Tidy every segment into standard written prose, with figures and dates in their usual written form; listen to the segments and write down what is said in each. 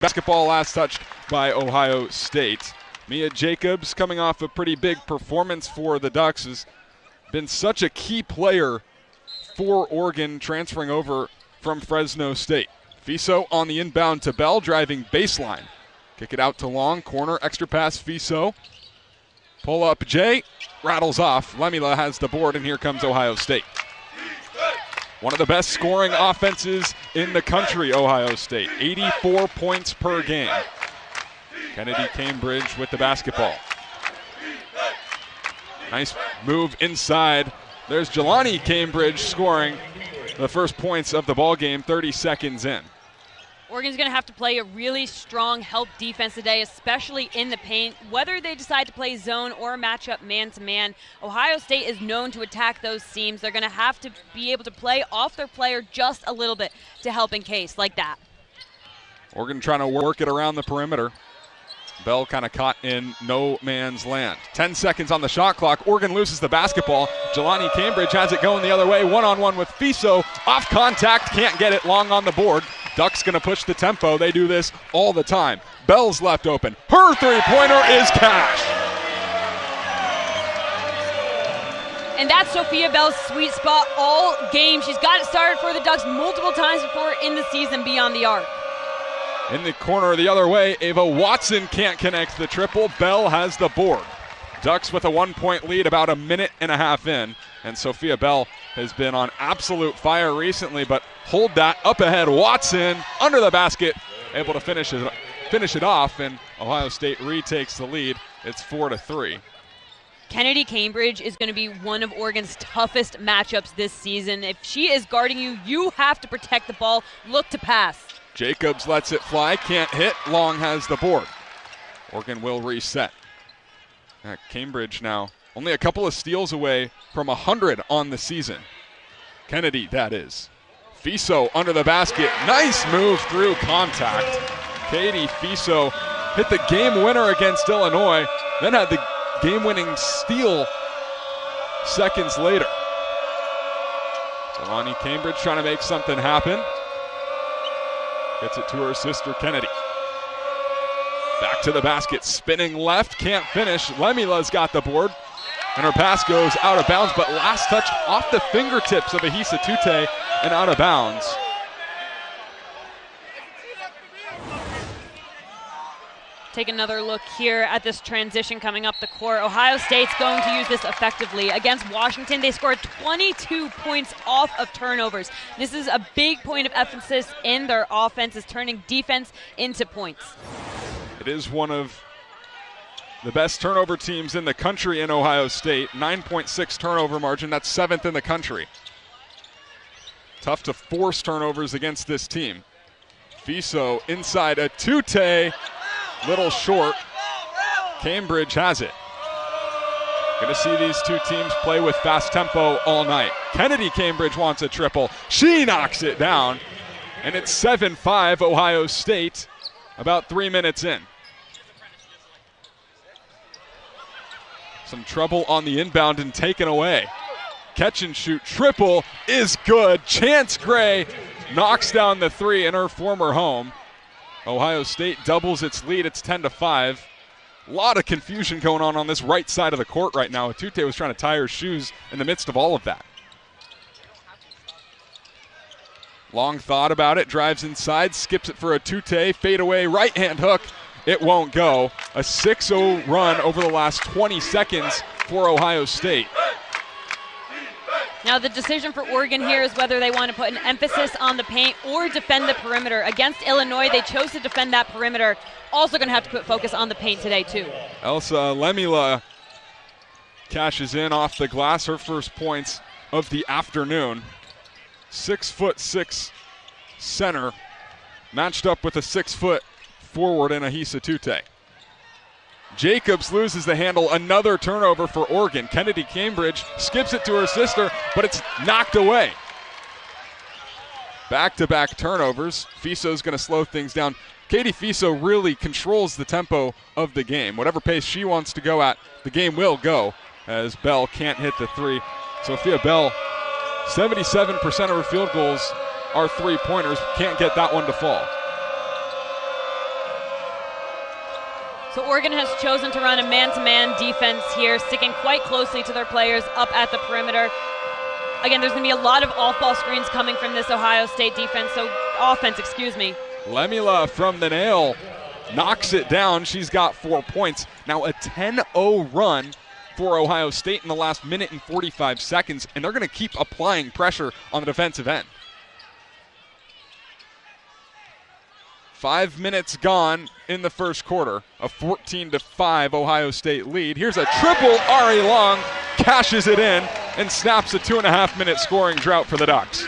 Basketball last touched by Ohio State. Mia Jacobs, coming off a pretty big performance for the Ducks, has been such a key player for Oregon, transferring over from Fresno State. Fiso on the inbound to Bell, driving baseline. Kick it out to Long, corner, extra pass, Fiso. Pull up, Jay, rattles off. Lemila has the board, and here comes Ohio State. One of the best scoring offenses in the country, Ohio State. 84 points per game. Kennedy Cambridge with the basketball. Nice move inside. There's Jelani Cambridge scoring the first points of the ball game, 30 seconds in. Oregon's going to have to play a really strong help defense today, especially in the paint. Whether they decide to play zone or matchup man-to-man, Ohio State is known to attack those seams. They're going to have to be able to play off their player just a little bit to help in case, like that. Oregon trying to work it around the perimeter. Bell kind of caught in no man's land. 10 seconds on the shot clock. Oregon loses the basketball. Jelani Cambridge has it going the other way. One-on-one with Fiso. Off contact, can't get it. Long on the board. Ducks going to push the tempo. They do this all the time. Bell's left open. Her three-pointer is cash. And that's Sophia Bell's sweet spot all game. She's got it started for the Ducks multiple times before in the season beyond the arc. In the corner the other way, Ava Watson can't connect the triple. Bell has the board. Ducks with a 1-point lead about a minute and a half in. And Sophia Bell has been on absolute fire recently, but hold that up ahead. Watson under the basket, able to finish it off, and Ohio State retakes the lead. It's 4-3. Kennedy Cambridge is going to be one of Oregon's toughest matchups this season. If she is guarding you, you have to protect the ball, look to pass. Jacobs lets it fly, can't hit. Long has the board. Oregon will reset. Cambridge now only a couple of steals away from 100 on the season. Kennedy, that is. Fiso under the basket. Nice move through contact. Katie Fiso hit the game winner against Illinois, then had the game-winning steal seconds later. Jelani Cambridge trying to make something happen. Gets it to her sister Kennedy. Back to the basket, spinning left, can't finish. Lemila's got the board, and her pass goes out of bounds, but last touch off the fingertips of Ahisa Tute and out of bounds. Take another look here at this transition coming up the court. Ohio State's going to use this effectively. Against Washington, they scored 22 points off of turnovers. This is a big point of emphasis in their offense, is turning defense into points. It is one of the best turnover teams in the country in Ohio State. 9.6 turnover margin, that's 7th in the country. Tough to force turnovers against this team. Fiso inside a Tute. Little short. Cambridge has it. Going to see these two teams play with fast tempo all night. Kennedy Cambridge wants a triple. She knocks it down. And it's 7-5 Ohio State about 3 minutes in. Some trouble on the inbound and taken away. Catch and shoot triple is good. Chance Gray knocks down the three in her former home. Ohio State doubles its lead. It's 10-5. A lot of confusion going on this right side of the court right now. Tute was trying to tie her shoes in the midst of all of that. Long thought about it, drives inside, skips it for a Tute, fade away, right hand hook. It won't go. A 6-0 run over the last 20 seconds for Ohio State. Now the decision for Oregon here is whether they want to put an emphasis on the paint or defend the perimeter. Against Illinois, they chose to defend that perimeter. Also going to have to put focus on the paint today too. Elsa Lemila cashes in off the glass, her first points of the afternoon. 6'6" center matched up with a 6-foot forward in Ahisa Tute. Jacobs loses the handle, another turnover for Oregon. Kennedy Cambridge skips it to her sister, but it's knocked away. Back-to-back turnovers. Fiso's going to slow things down. Katie Fiso really controls the tempo of the game. Whatever pace she wants to go at, the game will go, as Bell can't hit the three. Sophia Bell, 77% of her field goals are three-pointers. Can't get that one to fall. So Oregon has chosen to run a man-to-man defense here, sticking quite closely to their players up at the perimeter. Again, there's going to be a lot of off-ball screens coming from this Ohio State offense, excuse me. Lemila from the nail knocks it down. She's got 4 points. Now a 10-0 run for Ohio State in the last minute and 45 seconds, and they're going to keep applying pressure on the defensive end. 5 minutes gone in the first quarter. A 14-5 Ohio State lead. Here's a triple. Ari Long cashes it in and snaps a 2.5-minute scoring drought for the Ducks.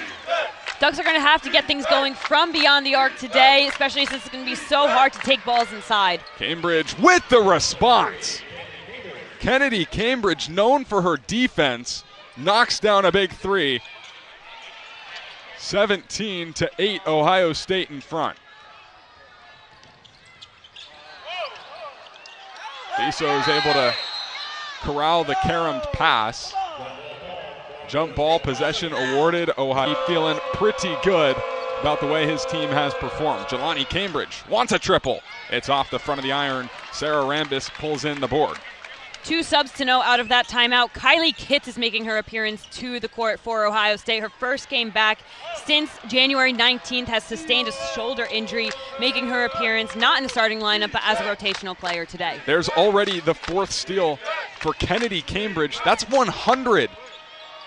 Ducks are going to have to get things going from beyond the arc today, especially since it's going to be so hard to take balls inside. Cambridge with the response. Kennedy Cambridge, known for her defense, knocks down a big three. 17-8, Ohio State in front. Fiso is able to corral the caromed pass. Jump ball possession awarded. Ohio feeling pretty good about the way his team has performed. Jelani Cambridge wants a triple. It's off the front of the iron. Sarah Rambis pulls in the board. 2 subs to know out of that timeout. Kylie Kitts is making her appearance to the court for Ohio State. Her first game back since January 19th, has sustained a shoulder injury, making her appearance not in the starting lineup but as a rotational player today. There's already the 4th steal for Kennedy Cambridge. That's 100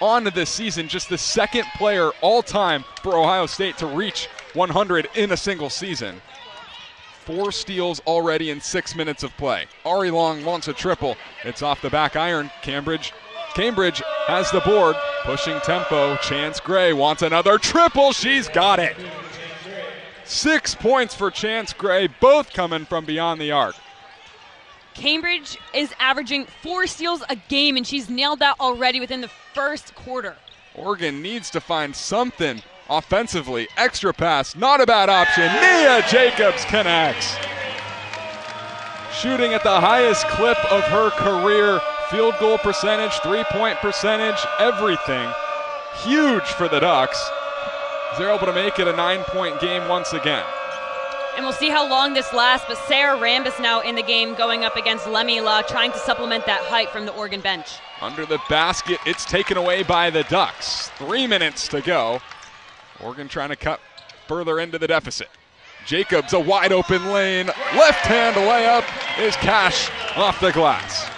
on this season. Just the 2nd player all time for Ohio State to reach 100 in a single season. 4 steals already in 6 minutes of play. Ari Long wants a triple. It's off the back iron. Cambridge has the board, pushing tempo. Chance Gray wants another triple. She's got it. 6 points for Chance Gray, both coming from beyond the arc. Cambridge is averaging 4 steals a game, and she's nailed that already within the first quarter. Oregon needs to find something offensively. Extra pass, not a bad option. Nia Jacobs connects. Shooting at the highest clip of her career. Field goal percentage, 3-point percentage, everything. Huge for the Ducks. They're able to make it a 9-point game once again. And we'll see how long this lasts, but Sarah Rambis now in the game going up against Lemila, trying to supplement that height from the Oregon bench. Under the basket, it's taken away by the Ducks. 3 minutes to go. Oregon trying to cut further into the deficit. Jacobs, a wide open lane. Left hand layup is cash off the glass.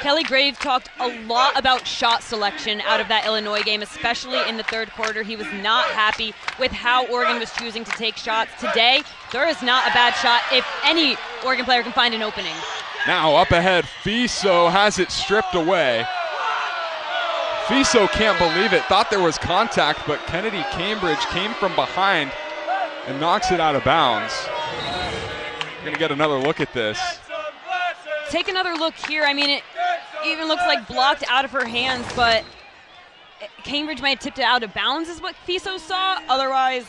Kelly Graves talked a lot about shot selection out of that Illinois game, especially in the third quarter. He was not happy with how Oregon was choosing to take shots. Today, there is not a bad shot if any Oregon player can find an opening. Now up ahead, Fiso has it stripped away. Fiso can't believe it, thought there was contact, but Kennedy Cambridge came from behind and knocks it out of bounds. We're gonna get another look at this. Take another look here. I mean, it even looks like blocked out of her hands, but Cambridge might have tipped it out of bounds is what Fiso saw. Otherwise,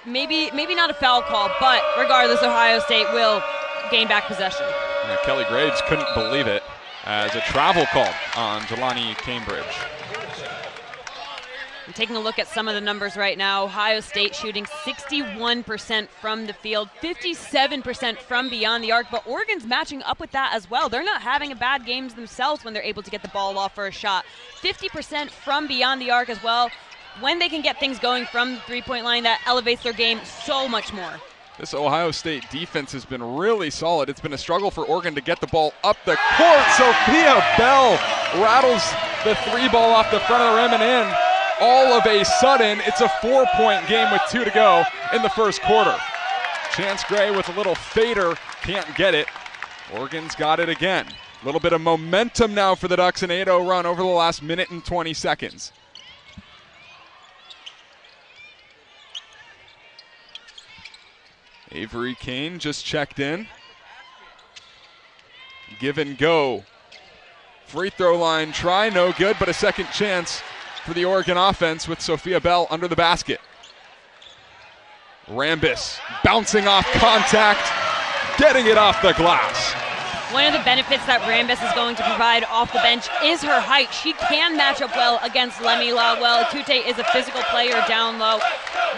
maybe not a foul call, but regardless, Ohio State will gain back possession. Yeah, Kelly Graves couldn't believe it as a travel call on Jelani Cambridge. I'm taking a look at some of the numbers right now. Ohio State shooting 61% from the field, 57% from beyond the arc, but Oregon's matching up with that as well. They're not having a bad games themselves when they're able to get the ball off for a shot. 50% from beyond the arc as well. When they can get things going from the three-point line, that elevates their game so much more. This Ohio State defense has been really solid. It's been a struggle for Oregon to get the ball up the court. Sophia Bell rattles the 3 ball off the front of the rim and in. All of a sudden, it's a 4-point game with 2 to go in the first quarter. Chance Gray with a little fader, can't get it. Oregon's got it again. A little bit of momentum now for the Ducks, an 8-0 run over the last minute and 20 seconds. Avery Kane just checked in. Give and go. Free throw line try, no good, but a second chance for the Oregon offense with Sophia Bell under the basket. Rambis bouncing off contact, getting it off the glass. One of the benefits that Rambis is going to provide off the bench is her height. She can match up well against Lemila. Well, Atute is a physical player down low.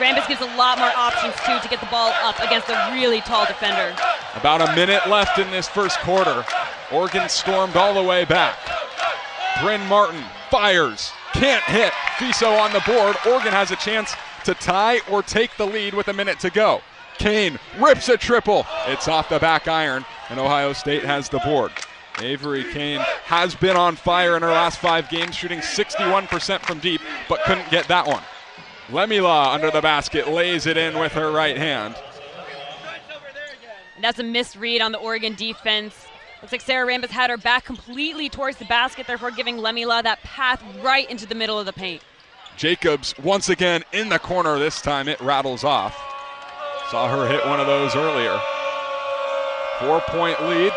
Rambis gives a lot more options, too, to get the ball up against a really tall defender. About a minute left in this first quarter. Oregon stormed all the way back. Bryn Martin fires, can't hit. Fiso on the board. Oregon has a chance to tie or take the lead with a minute to go. Kane rips a triple. It's off the back iron, and Ohio State has the board. Avery Kane has been on fire in her last 5 games, shooting 61% from deep, but couldn't get that one. Lemila under the basket, lays it in with her right hand. And that's a misread on the Oregon defense. Looks like Sarah Rambis had her back completely towards the basket, therefore giving Lemila that path right into the middle of the paint. Jacobs once again in the corner. This time it rattles off. Saw her hit one of those earlier. 4-point lead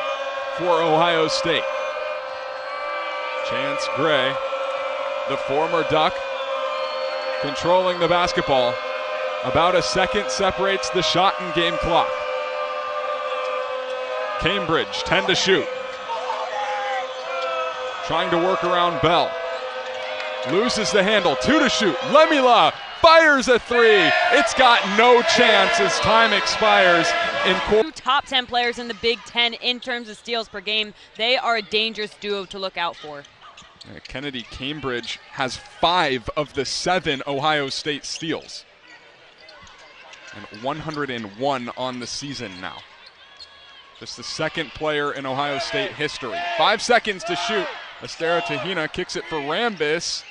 for Ohio State. Chance Gray, the former Duck, controlling the basketball. About a second separates the shot and game clock. Cambridge, 10 to shoot. Trying to work around Bell. Loses the handle, 2 to shoot. Lemila fires a 3. It's got no chance as time expires. Two top 10 players in the Big Ten in terms of steals per game. They are a dangerous duo to look out for. Kennedy Cambridge has 5 of the 7 Ohio State steals. And 101 on the season now. Just the second player in Ohio State history. 5 seconds to shoot. Estera Tahina kicks it for Rambis.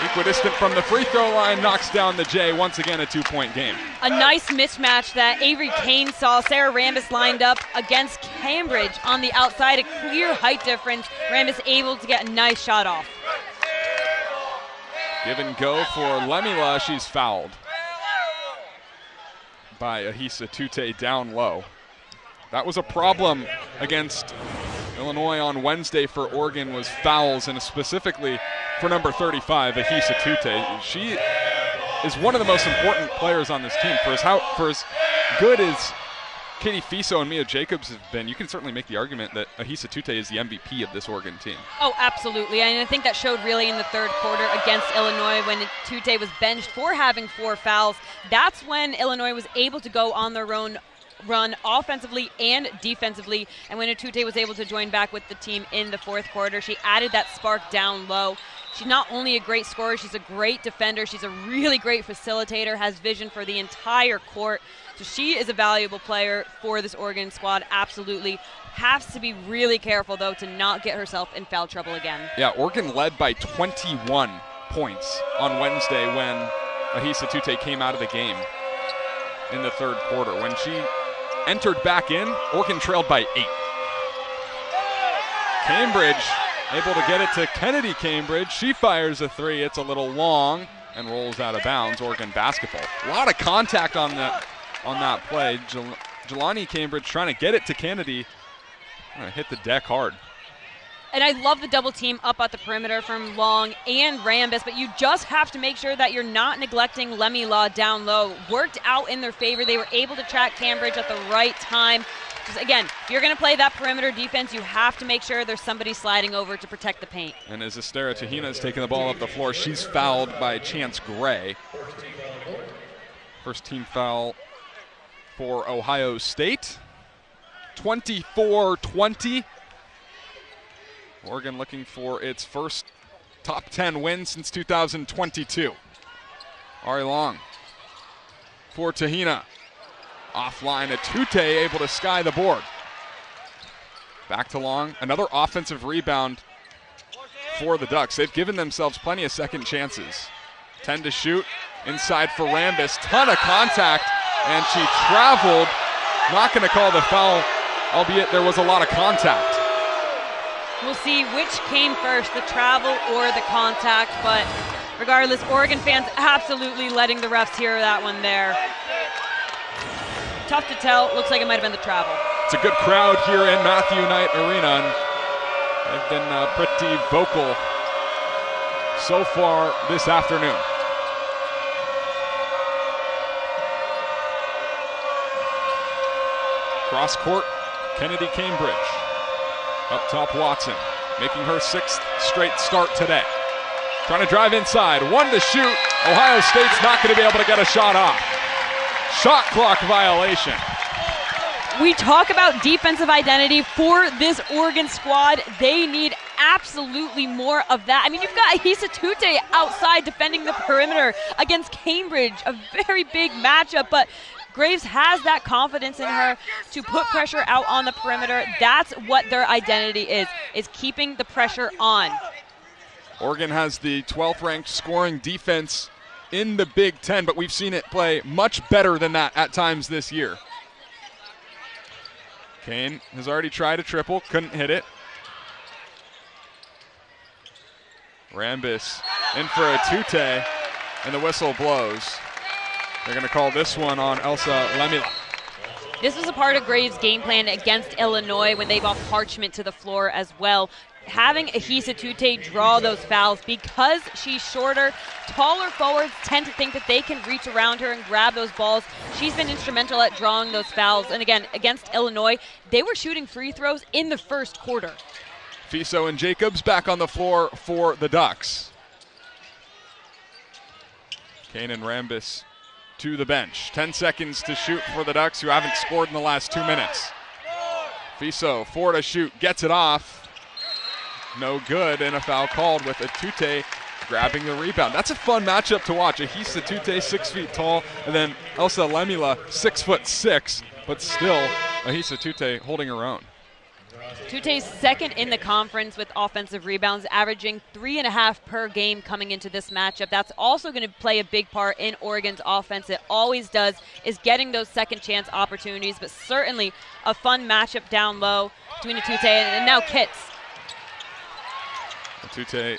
Equidistant from the free throw line, knocks down the J. Once again, a 2-point game. A nice mismatch that Avery Kane saw. Sarah Rambis lined up against Cambridge on the outside, a clear height difference. Rambis able to get a nice shot off. Give and go for Lemila. She's fouled by Ahisa Tute down low. That was a problem against Illinois on Wednesday for Oregon, was fouls, and specifically for number 35, Ahisa Tute. She is one of the most important players on this team. For as good as Katie Fiso and Mia Jacobs have been, you can certainly make the argument that Ahisa Tute is the MVP of this Oregon team. Oh, absolutely. And I think that showed really in the third quarter against Illinois when Tute was benched for having 4 fouls. That's when Illinois was able to go on their own run offensively and defensively, and when Atute was able to join back with the team in the fourth quarter, she added that spark down low. She's not only a great scorer, she's a great defender, she's a really great facilitator, has vision for the entire court, so she is a valuable player for this Oregon squad, absolutely. Has to be really careful, though, to not get herself in foul trouble again. Yeah, Oregon led by 21 points on Wednesday when Ahisa Tute came out of the game in the third quarter. When she entered back in, Oregon trailed by 8. Cambridge able to get it to Kennedy Cambridge. She fires a 3. It's a little long and rolls out of bounds. Oregon basketball. A lot of contact on that play. Jelani Cambridge trying to get it to Kennedy. Hit the deck hard. And I love the double team up at the perimeter from Long and Rambis, but you just have to make sure that you're not neglecting Lemila down low. Worked out in their favor. They were able to track Cambridge at the right time. Just again, if you're going to play that perimeter defense, you have to make sure there's somebody sliding over to protect the paint. And as Estera Tahina is taking the ball up the floor, she's fouled by Chance Gray. First team foul for Ohio State. 24-20. Oregon looking for its first top 10 win since 2022. Ari Long for Tahina. Offline, Atute able to sky the board. Back to Long. Another offensive rebound for the Ducks. They've given themselves plenty of second chances. 10 to shoot. Inside for Rambis. Ton of contact, and she traveled. Not going to call the foul, albeit there was a lot of contact. We'll see which came first, the travel or the contact, but regardless, Oregon fans absolutely letting the refs hear that one there. Tough to tell. Looks like it might have been the travel. It's a good crowd here in Matthew Knight Arena, and they've been pretty vocal so far this afternoon. Cross court, Kennedy Cambridge. Up top, Watson, making her 6th straight start today. Trying to drive inside, 1 to shoot, Ohio State's not going to be able to get a shot off. Shot clock violation. We talk about defensive identity for this Oregon squad. They need absolutely more of that. I mean, you've got Ahisa Tute outside defending the perimeter against Cambridge, a very big matchup, but Graves has that confidence in her to put pressure out on the perimeter. That's what their identity is keeping the pressure on. Oregon has the 12th ranked scoring defense in the Big Ten, but we've seen it play much better than that at times this year. Kane has already tried a triple, couldn't hit it. Rambis in for a Tute, and the whistle blows. They're going to call this one on Elsa Lemila. This was a part of Graves' game plan against Illinois when they brought Parchment to the floor as well. Having Ahisa Tute draw those fouls because she's shorter, taller forwards tend to think that they can reach around her and grab those balls. She's been instrumental at drawing those fouls. And again, against Illinois, they were shooting free throws in the first quarter. Fiso and Jacobs back on the floor for the Ducks. Kane and Rambis to the bench. 10 seconds to shoot for the Ducks, who haven't scored in the last 2 minutes. Fiso, 4 to shoot, gets it off. No good, and a foul called with a Tute grabbing the rebound. That's a fun matchup to watch. Ahisa Tute, 6 feet tall, and then Elsa Lemila, 6'6", but still Ahisa Tute holding her own. Tute's second in the conference with offensive rebounds, averaging 3.5 per game coming into this matchup. That's also going to play a big part in Oregon's offense. It always does, is getting those second chance opportunities, but certainly a fun matchup down low between the Tute and now Kitts. Tute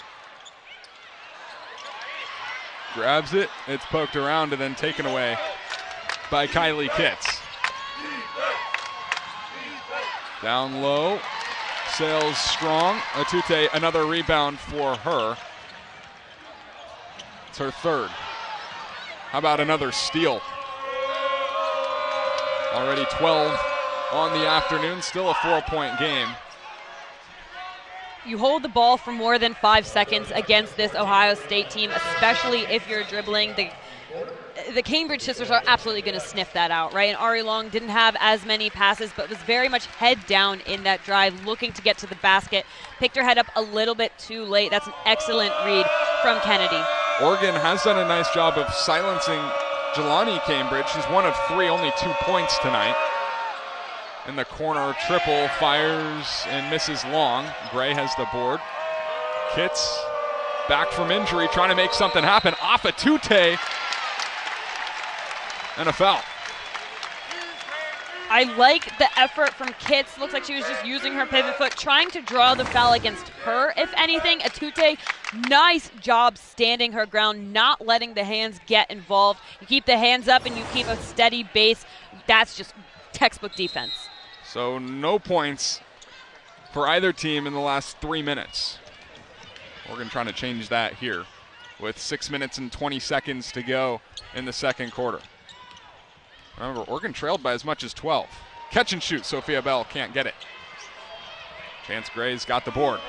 grabs it, it's poked around and then taken away by Kylie Kitts. Down low, sails strong. Atute, another rebound for her. It's her third. How about another steal? Already 12 on the afternoon, still a 4-point game. You hold the ball for more than 5 seconds against this Ohio State team, especially if you're dribbling. The Cambridge sisters are absolutely going to sniff that out, right? And Ari Long didn't have as many passes, but was very much head down in that drive, looking to get to the basket. Picked her head up a little bit too late. That's an excellent read from Kennedy. Oregon has done a nice job of silencing Jelani Cambridge. She's 1 of 3, only 2 points tonight. In the corner, triple, fires and misses Long. Gray has the board. Kitts back from injury, trying to make something happen. Off a Tute. And a foul. I like the effort from Kitts. Looks like she was just using her pivot foot, trying to draw the foul against her, if anything. Atute, nice job standing her ground, not letting the hands get involved. You keep the hands up and you keep a steady base. That's just textbook defense. So no points for either team in the last 3 minutes. Oregon trying to change that here with 6 minutes and 20 seconds to go in the second quarter. Remember, Oregon trailed by as much as 12. Catch and shoot, Sophia Bell can't get it. Chance Gray's got the board.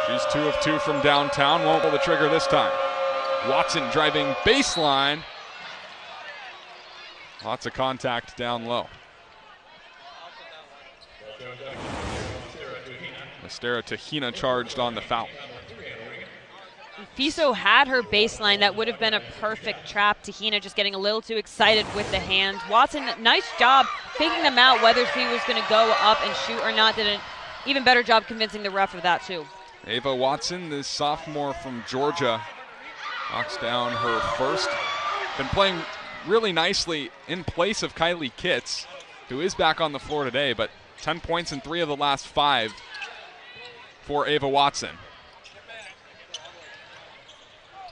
She's 2 of 2 from downtown, won't pull the trigger this time. Watson driving baseline. Lots of contact down low. Estera Tahina charged on the foul. Fiso had her baseline. That would have been a perfect trap. Tahina just getting a little too excited with the hands. Watson, nice job picking them out, whether she was going to go up and shoot or not. Did an even better job convincing the ref of that, too. Ava Watson, the sophomore from Georgia, knocks down her first. Been playing really nicely in place of Kylie Kitts, who is back on the floor today, but 10 points in 3 of the last 5 for Ava Watson.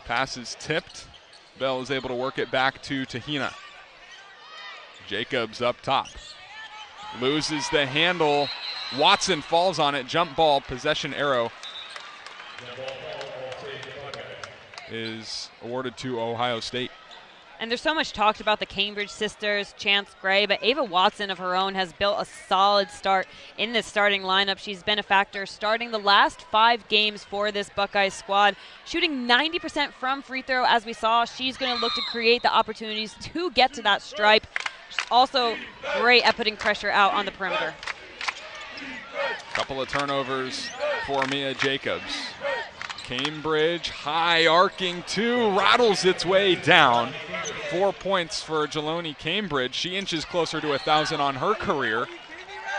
Pass is tipped. Bell is able to work it back to Tahina. Jacobs up top. Loses the handle. Watson falls on it. Jump ball, possession arrow is awarded to Ohio State. And there's so much talked about the Cambridge sisters, Chance Gray, but Ava Watson of her own has built a solid start in this starting lineup. She's been a factor starting the last 5 games for this Buckeyes squad, shooting 90% from free throw as we saw. She's going to look to create the opportunities to get to that stripe. She's also great at putting pressure out on the perimeter. Couple of turnovers for Mia Jacobs. Cambridge, high arcing 2, rattles its way down. 4 points for Jeloni Cambridge. She inches closer to 1,000 on her career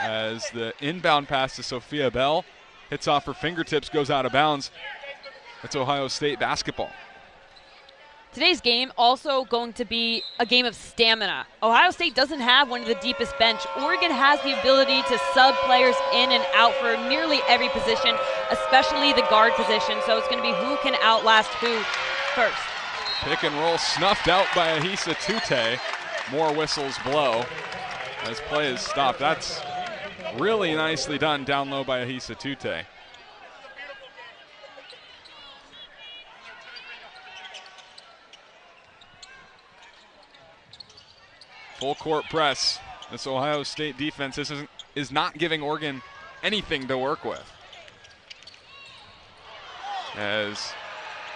as the inbound pass to Sophia Bell hits off her fingertips, goes out of bounds. It's Ohio State basketball. Today's game also going to be a game of stamina. Ohio State doesn't have one of the deepest bench. Oregon has the ability to sub players in and out for nearly every position, especially the guard position. So it's going to be who can outlast who first. Pick and roll snuffed out by Ahisa Tute. More whistles blow as play is stopped. That's really nicely done down low by Ahisa Tute. Full court press. This Ohio State defense is not giving Oregon anything to work with. As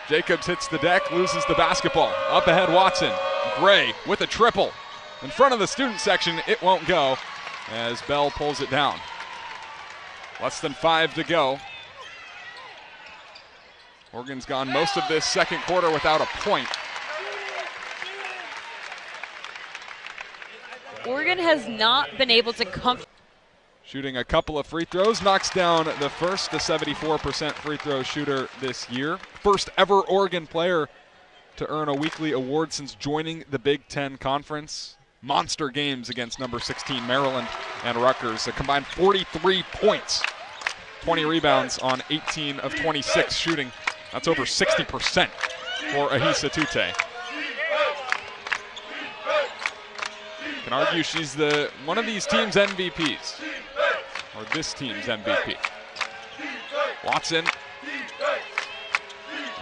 Jacobs hits the deck, loses the basketball. Up ahead, Watson. Gray with a triple. In front of the student section, it won't go as Bell pulls it down. Less than 5 to go. Oregon's gone most of this second quarter without a point. Oregon has not been able to shooting a couple of free throws, knocks down the first, the 74% free throw shooter this year. First ever Oregon player to earn a weekly award since joining the Big Ten Conference. Monster games against number 16 Maryland and Rutgers. A combined 43 points, 20 rebounds on 18 of 26 shooting. That's over 60% for Ahisa Tute. Can argue she's one of these teams' MVPs, or this team's MVP. Watson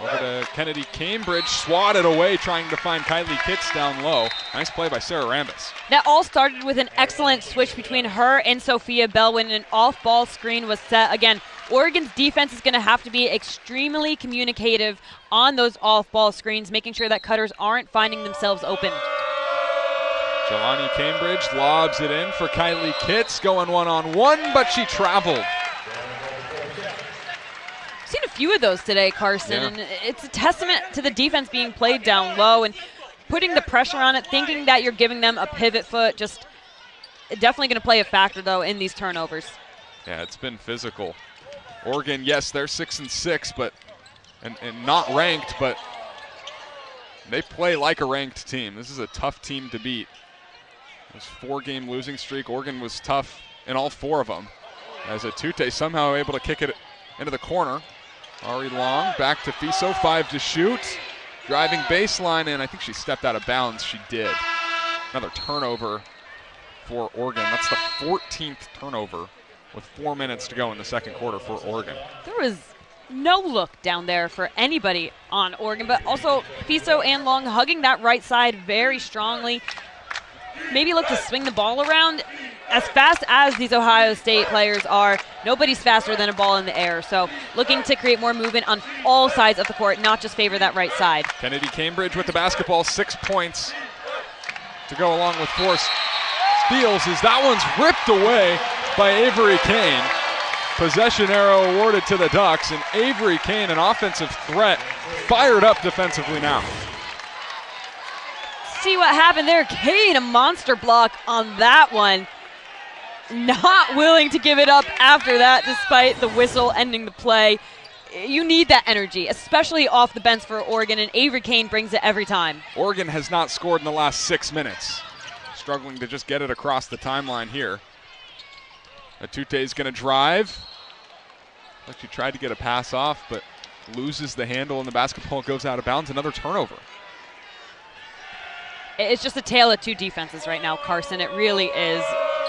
over to Kennedy Cambridge, swatted away trying to find Kylie Kitts down low. Nice play by Sarah Rambis. That all started with an excellent switch between her and Sophia Bell when an off-ball screen was set. Again, Oregon's defense is going to have to be extremely communicative on those off-ball screens, making sure that cutters aren't finding themselves open. Jelani Cambridge lobs it in for Kylie Kitts, going one-on-one, but she traveled. I've seen a few of those today, Carson, and it's a testament to the defense being played down low and putting the pressure on it, thinking that you're giving them a pivot foot. Just definitely going to play a factor, though, in these turnovers. Yeah, it's been physical. Oregon, yes, they're 6-6, but and not ranked, but they play like a ranked team. This is a tough team to beat. This 4-game losing streak, Oregon was tough in all 4 of them. As Atute somehow able to kick it into the corner. Ari Long back to Fiso, 5 to shoot. Driving baseline, and I think she stepped out of bounds. She did. Another turnover for Oregon. That's the 14th turnover with 4 minutes to go in the second quarter for Oregon. There was no look down there for anybody on Oregon, but also Fiso and Long hugging that right side very strongly. Maybe look to swing the ball around. As fast as these Ohio State players are, nobody's faster than a ball in the air. So looking to create more movement on all sides of the court, not just favor that right side. Kennedy Cambridge with the basketball, 6 points to go along with 4 steals as that one's ripped away by Avery Kane. Possession arrow awarded to the Ducks, and Avery Kane, an offensive threat, fired up defensively now. See what happened there. Kane, a monster block on that one. Not willing to give it up after that, despite the whistle ending the play. You need that energy, especially off the bench for Oregon, and Avery Kane brings it every time. Oregon has not scored in the last 6 minutes. Struggling to just get it across the timeline here. Atute's going to drive. Like she tried to get a pass off, but loses the handle, and the basketball goes out of bounds. Another turnover. It's just a tale of 2 defenses right now, Carson. It really is.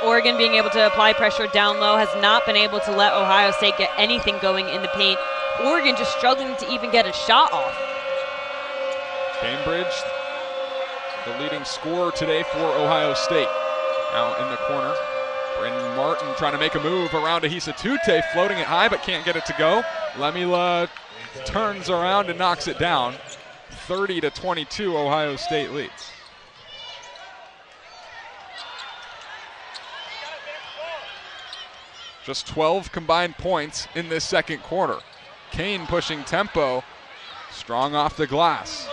Oregon being able to apply pressure down low has not been able to let Ohio State get anything going in the paint. Oregon just struggling to even get a shot off. Cambridge the leading scorer today for Ohio State. Out in the corner, Bryn Martin trying to make a move around Ahisa Tute, floating it high but can't get it to go. Lemila turns around and knocks it down. 30-22, Ohio State leads. Just 12 combined points in this second quarter. Kane pushing tempo, strong off the glass.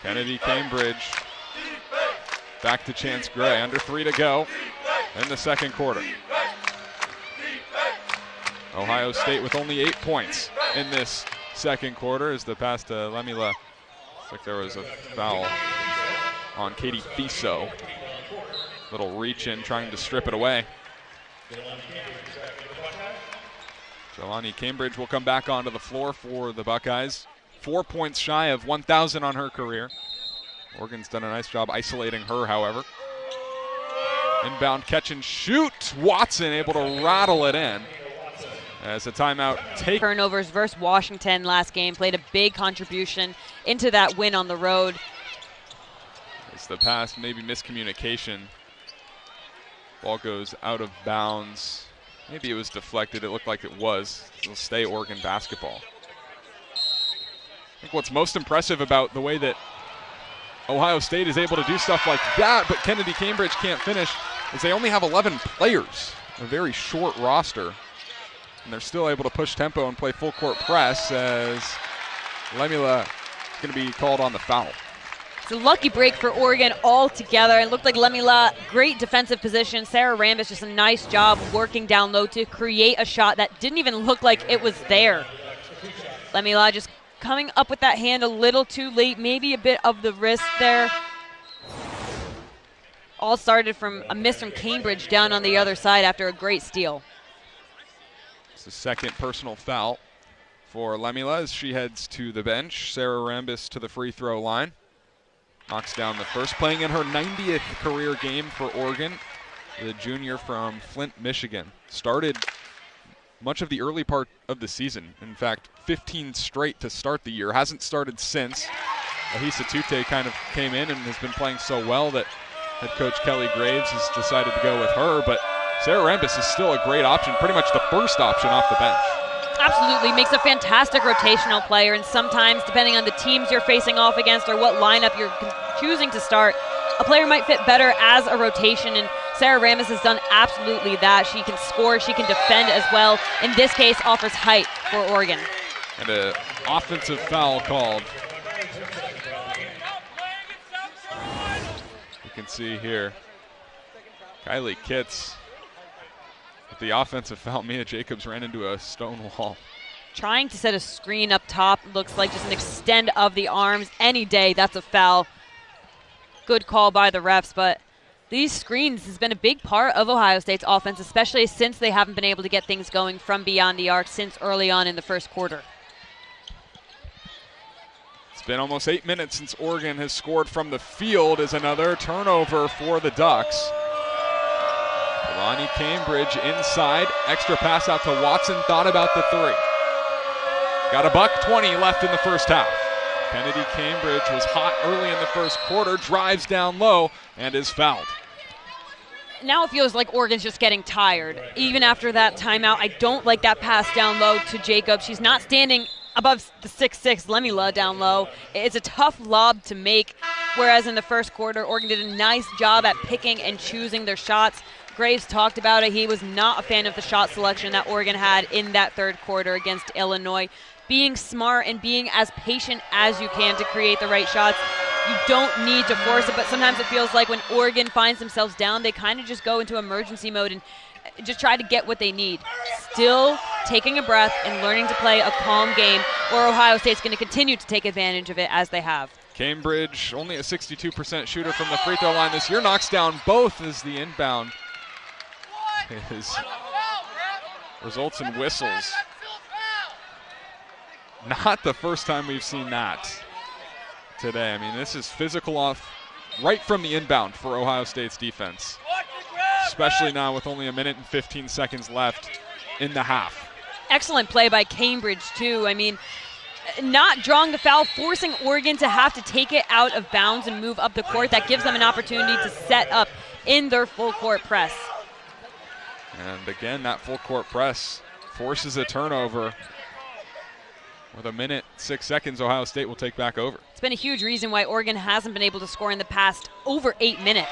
Kennedy Cambridge back to Chance Gray, under 3 to go in the second quarter. Ohio State with only 8 points in this second quarter as the pass to Lemila. Looks like there was a foul on Katie Fiso. Little reach in, trying to strip it away. Jelani Cambridge will come back onto the floor for the Buckeyes. 4 points shy of 1,000 on her career. Oregon's done a nice job isolating her, however. Inbound catch and shoot. Watson able to rattle it in. As a timeout take. Turnovers versus Washington last game played a big contribution into that win on the road. It's the pass, maybe miscommunication. Ball goes out of bounds. Maybe it was deflected. It looked like it was. It'll stay Oregon basketball. I think what's most impressive about the way that Ohio State is able to do stuff like that, but Kennedy Cambridge can't finish, is they only have 11 players, a very short roster. And they're still able to push tempo and play full court press as Lemila is going to be called on the foul. It's a lucky break for Oregon altogether. It looked like Lemila, great defensive position. Sarah Rambis, just a nice job working down low to create a shot that didn't even look like it was there. Lemila just coming up with that hand a little too late, maybe a bit of the wrist there. All started from a miss from Cambridge down on the other side after a great steal. It's the second personal foul for Lemila as she heads to the bench. Sarah Rambis to the free throw line. Knocks down the first, playing in her 90th career game for Oregon. The junior from Flint, Michigan. Started much of the early part of the season. In fact, 15 straight to start the year. Hasn't started since. Ahisa Tute kind of came in and has been playing so well that head coach Kelly Graves has decided to go with her. But Sarah Rambis is still a great option, pretty much the first option off the bench. Absolutely, makes a fantastic rotational player, and sometimes, depending on the teams you're facing off against or what lineup you're choosing to start, a player might fit better as a rotation, and Sarah Rambis has done absolutely that. She can score, she can defend as well. In this case, offers height for Oregon. And an offensive foul called. You can see here, Kylie Kitts. With the offensive foul, Mia Jacobs ran into a stone wall. Trying to set a screen up top, looks like just an extend of the arms. Any day, that's a foul. Good call by the refs, but these screens has been a big part of Ohio State's offense, especially since they haven't been able to get things going from beyond the arc since early on in the first quarter. It's been almost 8 minutes since Oregon has scored from the field as another turnover for the Ducks. Jelani Cambridge inside, extra pass out to Watson, thought about the three. Got a $1:20 left in the first half. Kennedy Cambridge was hot early in the first quarter, drives down low, and is fouled. Now it feels like Oregon's just getting tired. Even after that timeout, I don't like that pass down low to Jacobs. She's not standing above the 6'6" Lemila down low. It's a tough lob to make, whereas in the first quarter, Oregon did a nice job at picking and choosing their shots. Graves talked about it. He was not a fan of the shot selection that Oregon had in that third quarter against Illinois. Being smart and being as patient as you can to create the right shots. You don't need to force it, but sometimes it feels like when Oregon finds themselves down, they kind of just go into emergency mode and just try to get what they need. Still taking a breath and learning to play a calm game, or Ohio State's going to continue to take advantage of it as they have. Cambridge, only a 62% shooter from the free throw line this year, knocks down both as the inbound results in whistles. Not the first time we've seen that today. I mean, this is physical off right from the inbound for Ohio State's defense, especially now with only 1 minute and 15 seconds left in the half. Excellent play by Cambridge, too. I mean, not drawing the foul, forcing Oregon to have to take it out of bounds and move up the court. That gives them an opportunity to set up in their full court press. And again, that full court press forces a turnover. With 1 minute, 6 seconds, Ohio State will take back over. It's been a huge reason why Oregon hasn't been able to score in the past over 8 minutes.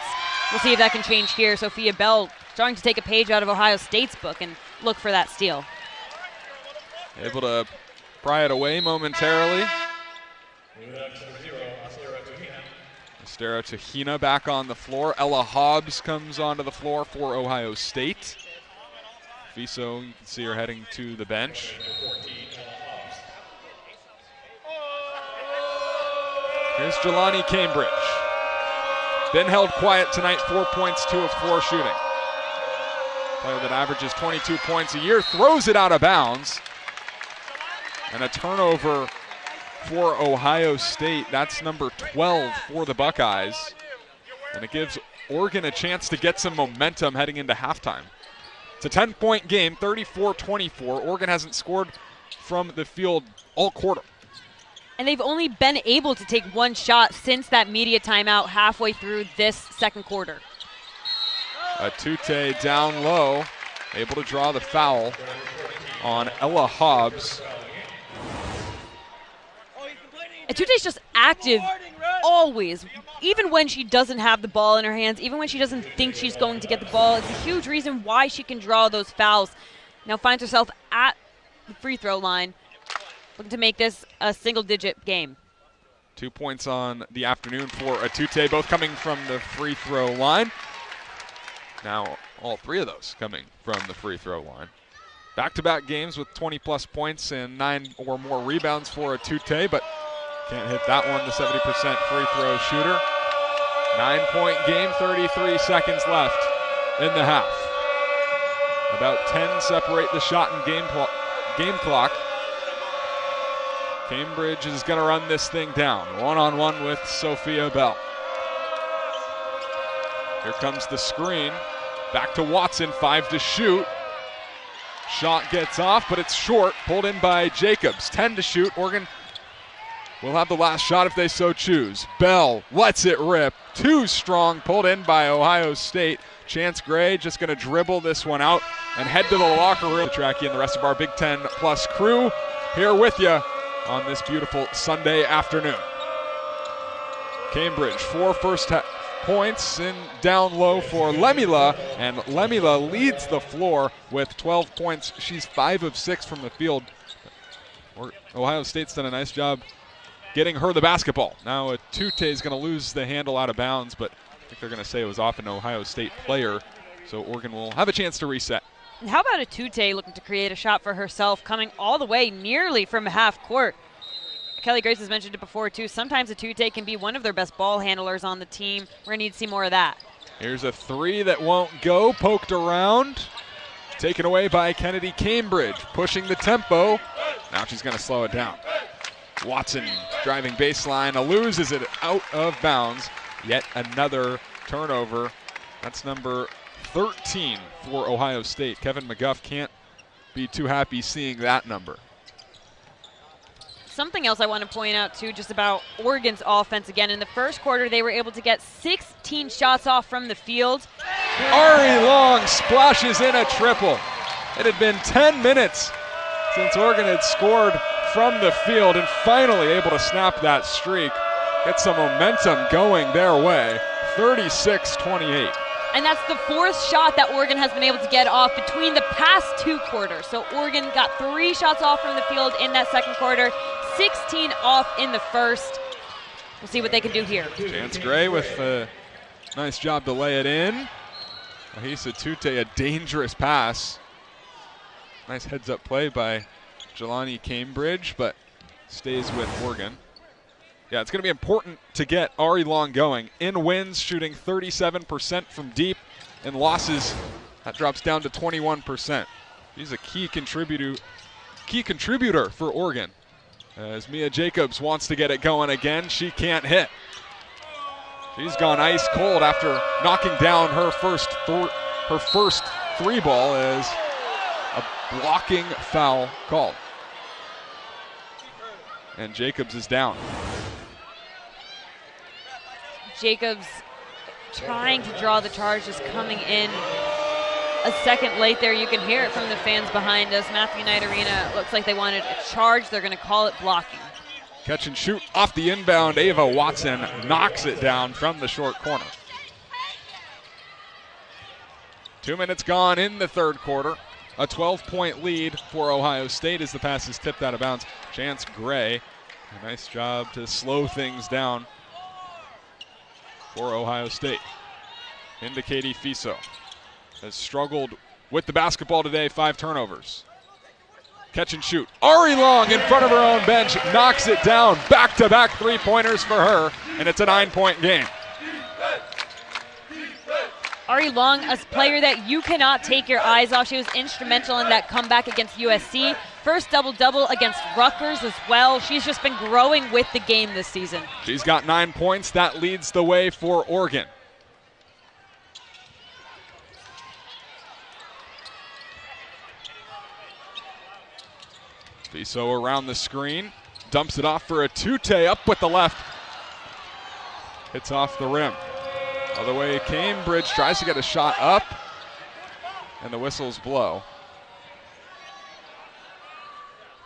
We'll see if that can change here. Sophia Bell starting to take a page out of Ohio State's book and look for that steal. Able to pry it away momentarily. Estera Tahina back on the floor. Ella Hobbs comes onto the floor for Ohio State. Fiso, you can see her heading to the bench. Here's Jelani Cambridge. Been held quiet tonight, 4 points, 2 of 4 shooting. Player that averages 22 points a year, throws it out of bounds. And a turnover for Ohio State. That's number 12 for the Buckeyes. And it gives Oregon a chance to get some momentum heading into halftime. It's a 10-point game, 34-24. Oregon hasn't scored from the field all quarter. And they've only been able to take 1 shot since that media timeout halfway through this second quarter. Atute down low, able to draw the foul on Ella Hobbs. Atute's just active always, even when she doesn't have the ball in her hands, even when she doesn't think she's going to get the ball. It's a huge reason why she can draw those fouls. Now finds herself at the free throw line, looking to make this a single-digit game. 2 points on the afternoon for Atute, both coming from the free throw line. Now all 3 of those coming from the free throw line. Back-to-back games with 20-plus points and 9 or more rebounds for Atute, but can't hit that one, the 70% free throw shooter. 9-point game, 33 seconds left in the half. About 10 separate the shot and game clock. Cambridge is going to run this thing down. One-on-one with Sophia Bell. Here comes the screen. Back to Watson, 5 to shoot. Shot gets off, but it's short. Pulled in by Jacobs. 10 to shoot. Oregon will have the last shot if they so choose. Bell lets it rip. Too strong. Pulled in by Ohio State. Chance Gray just going to dribble this one out and head to the locker room. Tracky and the rest of our Big Ten Plus crew here with you on this beautiful Sunday afternoon. Cambridge, 4 first points in down low for Lemila, and Lemila leads the floor with 12 points. She's 5 of 6 from the field. Ohio State's done a nice job getting her the basketball. Now Atute is going to lose the handle out of bounds, but I think they're going to say it was off an Ohio State player, so Oregon will have a chance to reset. And how about Atute looking to create a shot for herself, coming all the way nearly from half court? Kelly Grace has mentioned it before, too. Sometimes Atute can be one of their best ball handlers on the team. We're going to need to see more of that. Here's a 3 that won't go, poked around. Taken away by Kennedy Cambridge, pushing the tempo. Now she's going to slow it down. Watson driving baseline, loses it out of bounds. Yet another turnover. That's number 13 for Ohio State. Kevin McGuff can't be too happy seeing that number. Something else I want to point out, too, just about Oregon's offense. Again, in the first quarter, they were able to get 16 shots off from the field. Ari Long splashes in a triple. It had been 10 minutes since Oregon had scored from the field and finally able to snap that streak, get some momentum going their way, 36-28. And that's the 4th shot that Oregon has been able to get off between the past 2 quarters. So Oregon got 3 shots off from the field in that second quarter, 16 off in the first. We'll see what they can do here. Chance Gray with a nice job to lay it in. Ahisa Tute, a dangerous pass. Nice heads-up play by Jelani Cambridge, but stays with Oregon. Yeah, it's going to be important to get Ari Long going. In wins, shooting 37% from deep. In losses, that drops down to 21%. She's a key contributor for Oregon. As Mia Jacobs wants to get it going again, she can't hit. She's gone ice cold after knocking down her first 3 ball as a blocking foul called. and Jacobs is down. Jacobs trying to draw the charge, just coming in a second late there. You can hear it from the fans behind us. Matthew Knight Arena looks like they wanted a charge. They're going to call it blocking. Catch and shoot off the inbound. Ava Watson knocks it down from the short corner. 2 minutes gone in the third quarter. A 12-point lead for Ohio State as the pass is tipped out of bounds. Chance Gray, a nice job to slow things down for Ohio State. Into Katie Fiso. Has struggled with the basketball today, 5 turnovers. Catch and shoot. Ari Long in front of her own bench, knocks it down. Back-to-back three-pointers for her, and it's a 9-point game. Ari Long, a player that you cannot take your eyes off. She was instrumental in that comeback against USC. First double-double against Rutgers as well. She's just been growing with the game this season. She's got 9 points. That leads the way for Oregon. Fiso around the screen, dumps it off for a Tute up with the left. Hits off the rim. Other way, Cambridge tries to get a shot up, and the whistles blow.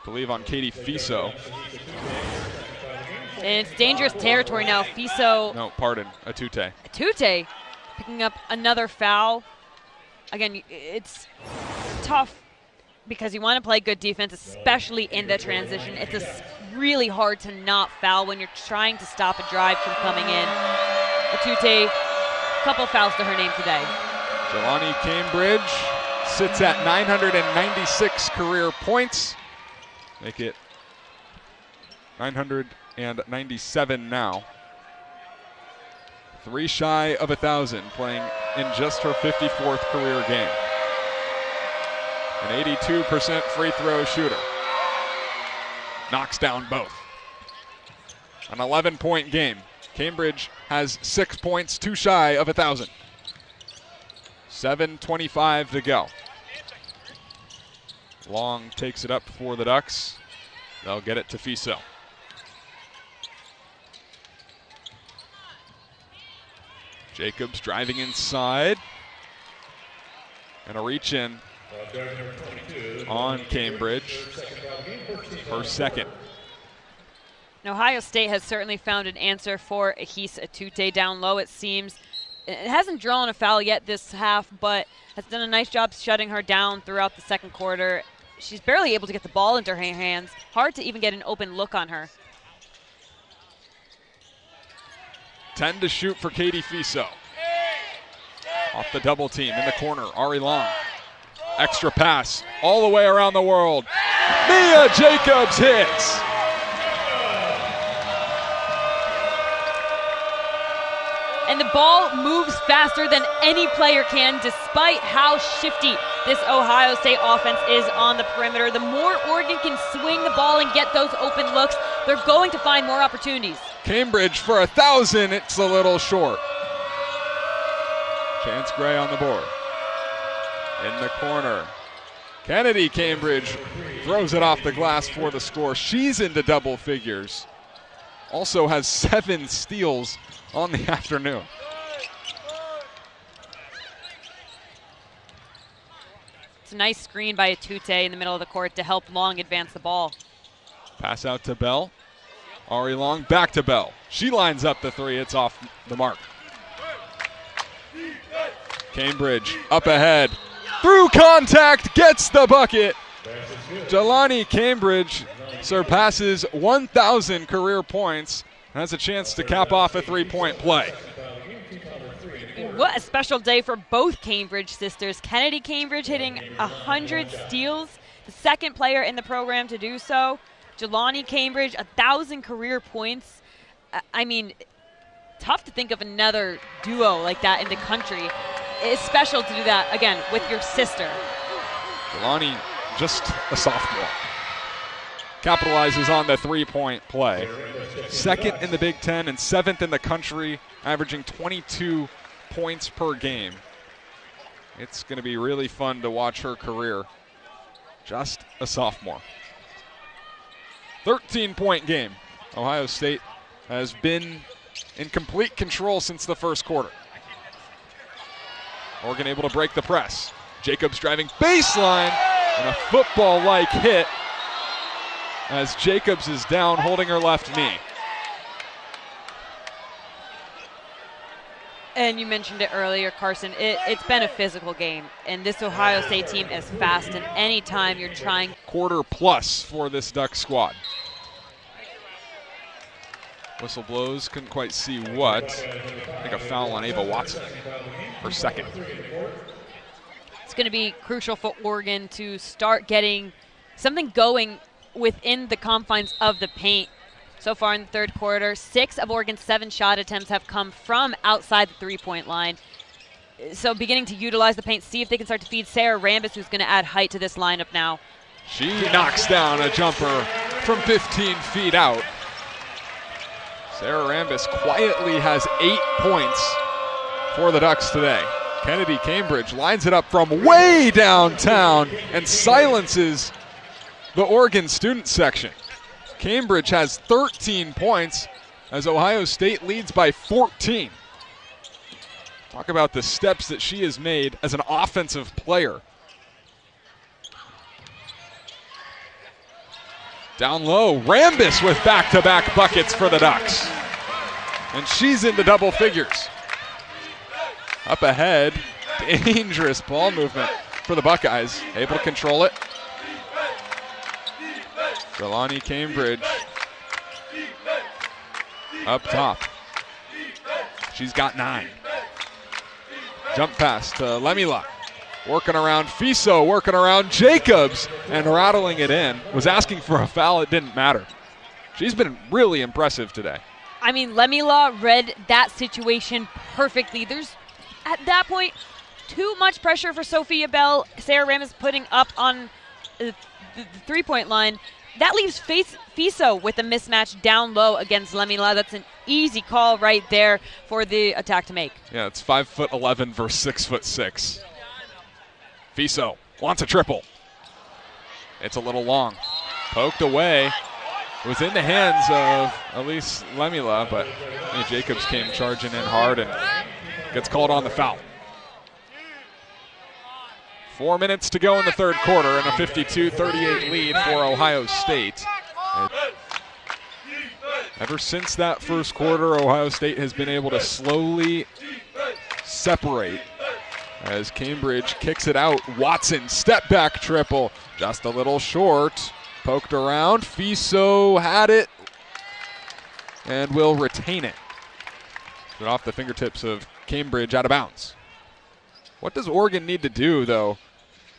I believe on Katie Fiso. And it's dangerous territory now. Fiso. No, pardon, a Tute. Tute picking up another foul. Again, it's tough because you want to play good defense, especially in the transition. It's just really hard to not foul when you're trying to stop a drive from coming in. Atute, couple fouls to her name today. Jelani Cambridge sits at 996 career points. Make it 997 now. 3 shy of 1,000, playing in just her 54th career game. An 82% free throw shooter. Knocks down both. An 11-point game. Cambridge has 6 points, 2 shy of 1,000. 7:25 to go. Long takes it up for the Ducks. They'll get it to Fiso. Jacobs driving inside. And a reach in on Cambridge. Her second. Ohio State has certainly found an answer for Ahis Atute down low, it seems. It hasn't drawn a foul yet this half, but has done a nice job shutting her down throughout the second quarter. She's barely able to get the ball into her hands. Hard to even get an open look on her. 10 to shoot for Katie Fiso. Off the double team in the corner, Ari Long. Extra pass all the way around the world. Mia Jacobs hits. And the ball moves faster than any player can, despite how shifty this Ohio State offense is on the perimeter. The more Oregon can swing the ball and get those open looks, they're going to find more opportunities. Cambridge for 1,000, it's a little short. Chance Gray on the board. In the corner. Kennedy Cambridge throws it off the glass for the score. She's into double figures. Also has 7 steals on the afternoon. It's a nice screen by Atute in the middle of the court to help Long advance the ball. Pass out to Bell. Ari Long back to Bell. She lines up the 3. It's off the mark. Cambridge up ahead. Through contact, gets the bucket. Jelani Cambridge surpasses 1,000 career points. Has a chance to cap off a 3-point play. What a special day for both Cambridge sisters. Kennedy Cambridge hitting 100 steals, the second player in the program to do so. Jelani Cambridge, 1,000 career points. I mean, tough to think of another duo like that in the country. It's special to do that, again, with your sister. Jelani, just a sophomore. Capitalizes on the 3-point play. Second in the Big Ten and 7th in the country, averaging 22 points per game. It's going to be really fun to watch her career. Just a sophomore. 13-point game. Ohio State has been in complete control since the first quarter. Oregon able to break the press. Jacobs driving baseline, and a football-like hit as Jacobs is down holding her left knee. And you mentioned it earlier, Carson. It's been a physical game, and this Ohio State team is fast, and anytime you're trying. Quarter plus for this Duck squad. Whistle blows, couldn't quite see what. I think a foul on Ava Watson, her second. It's going to be crucial for Oregon to start getting something going within the confines of the paint. So far in the third quarter, 6 of Oregon's 7 shot attempts have come from outside the three-point line. So beginning to utilize the paint, see if they can start to feed Sarah Rambis, who's going to add height to this lineup now. She knocks down a jumper from 15 feet out. Sarah Rambis quietly has 8 points for the Ducks today. Kennedy Cambridge lines it up from way downtown and silences the Oregon student section. Cambridge has 13 points as Ohio State leads by 14. Talk about the steps that she has made as an offensive player. Down low, Rambis with back-to-back buckets for the Ducks. And she's into double figures. Up ahead, dangerous ball movement for the Buckeyes. Able to control it. Jelani Cambridge up top. She's got 9. Jump pass to Lemila. Working around Fiso, working around Jacobs, and rattling it in. Was asking for a foul, it didn't matter. She's been really impressive today. I mean, Lemila read that situation perfectly. There's, at that point, too much pressure for Sophia Bell. Sarah Rambis putting up on the three-point line. That leaves Fiso with a mismatch down low against Lemila. That's an easy call right there for the attack to make. Yeah, it's 5'11" versus 6'6". Fiso wants a triple. It's a little long. Poked away. It was in the hands of Elise Lemila, but Jacobs came charging in hard and gets called on the foul. 4 minutes to go in the third quarter and a 52-38 lead for Ohio State. Ever since that first quarter, Ohio State has been able to slowly separate as Cambridge kicks it out. Watson, step back triple, just a little short. Poked around, Fiso had it and will retain it. Get off the fingertips of Cambridge, out of bounds. What does Oregon need to do, though,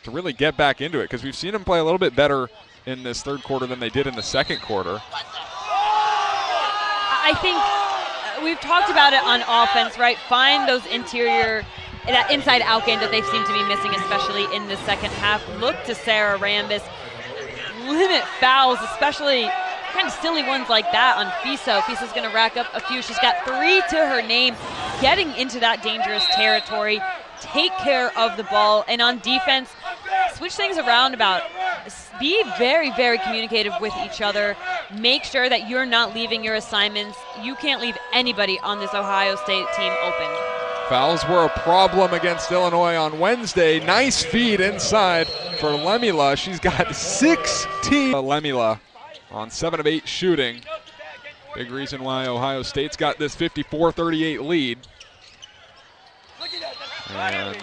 to really get back into it? Because we've seen them play a little bit better in this third quarter than they did in the second quarter. I think we've talked about it on offense, right? Find those interior, that inside-out game that they seem to be missing, especially in the second half. Look to Sarah Rambis. Limit fouls, especially kind of silly ones like that on Fiso. Fiso's going to rack up a few. She's got 3 to her name, getting into that dangerous territory. Take care of the ball, and on defense, switch things around about. Be very, very communicative with each other. Make sure that you're not leaving your assignments. You can't leave anybody on this Ohio State team open. Fouls were a problem against Illinois on Wednesday. Nice feed inside for Lemila. She's got 16. Lemila on 7 of 8 shooting. Big reason why Ohio State's got this 54-38 lead. And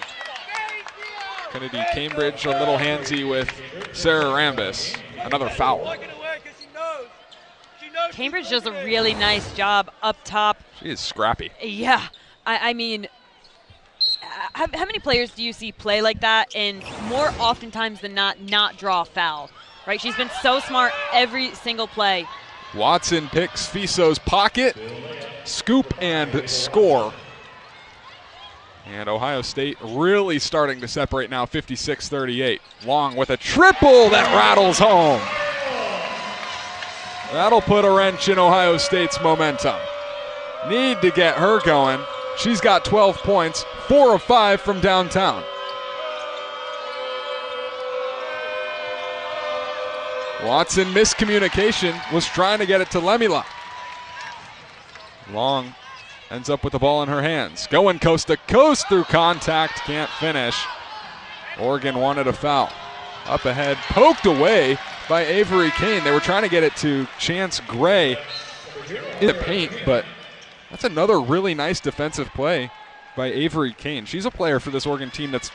Kennedy Cambridge a little handsy with Sarah Rambis. Another foul. Cambridge does a really nice job up top. She is scrappy. Yeah. I mean, how many players do you see play like that and more oftentimes than not draw a foul, right? She's been so smart every single play. Watson picks Fiso's pocket, scoop and score. And Ohio State really starting to separate now, 56-38. Long with a triple that rattles home. That'll put a wrench in Ohio State's momentum. Need to get her going. She's got 12 points, 4 of 5 from downtown. Watson miscommunication, was trying to get it to Lemila. Long ends up with the ball in her hands. Going coast to coast through contact, can't finish. Oregon wanted a foul. Up ahead, poked away by Avery Kane. They were trying to get it to Chance Gray in the paint, but that's another really nice defensive play by Avery Kane. She's a player for this Oregon team that's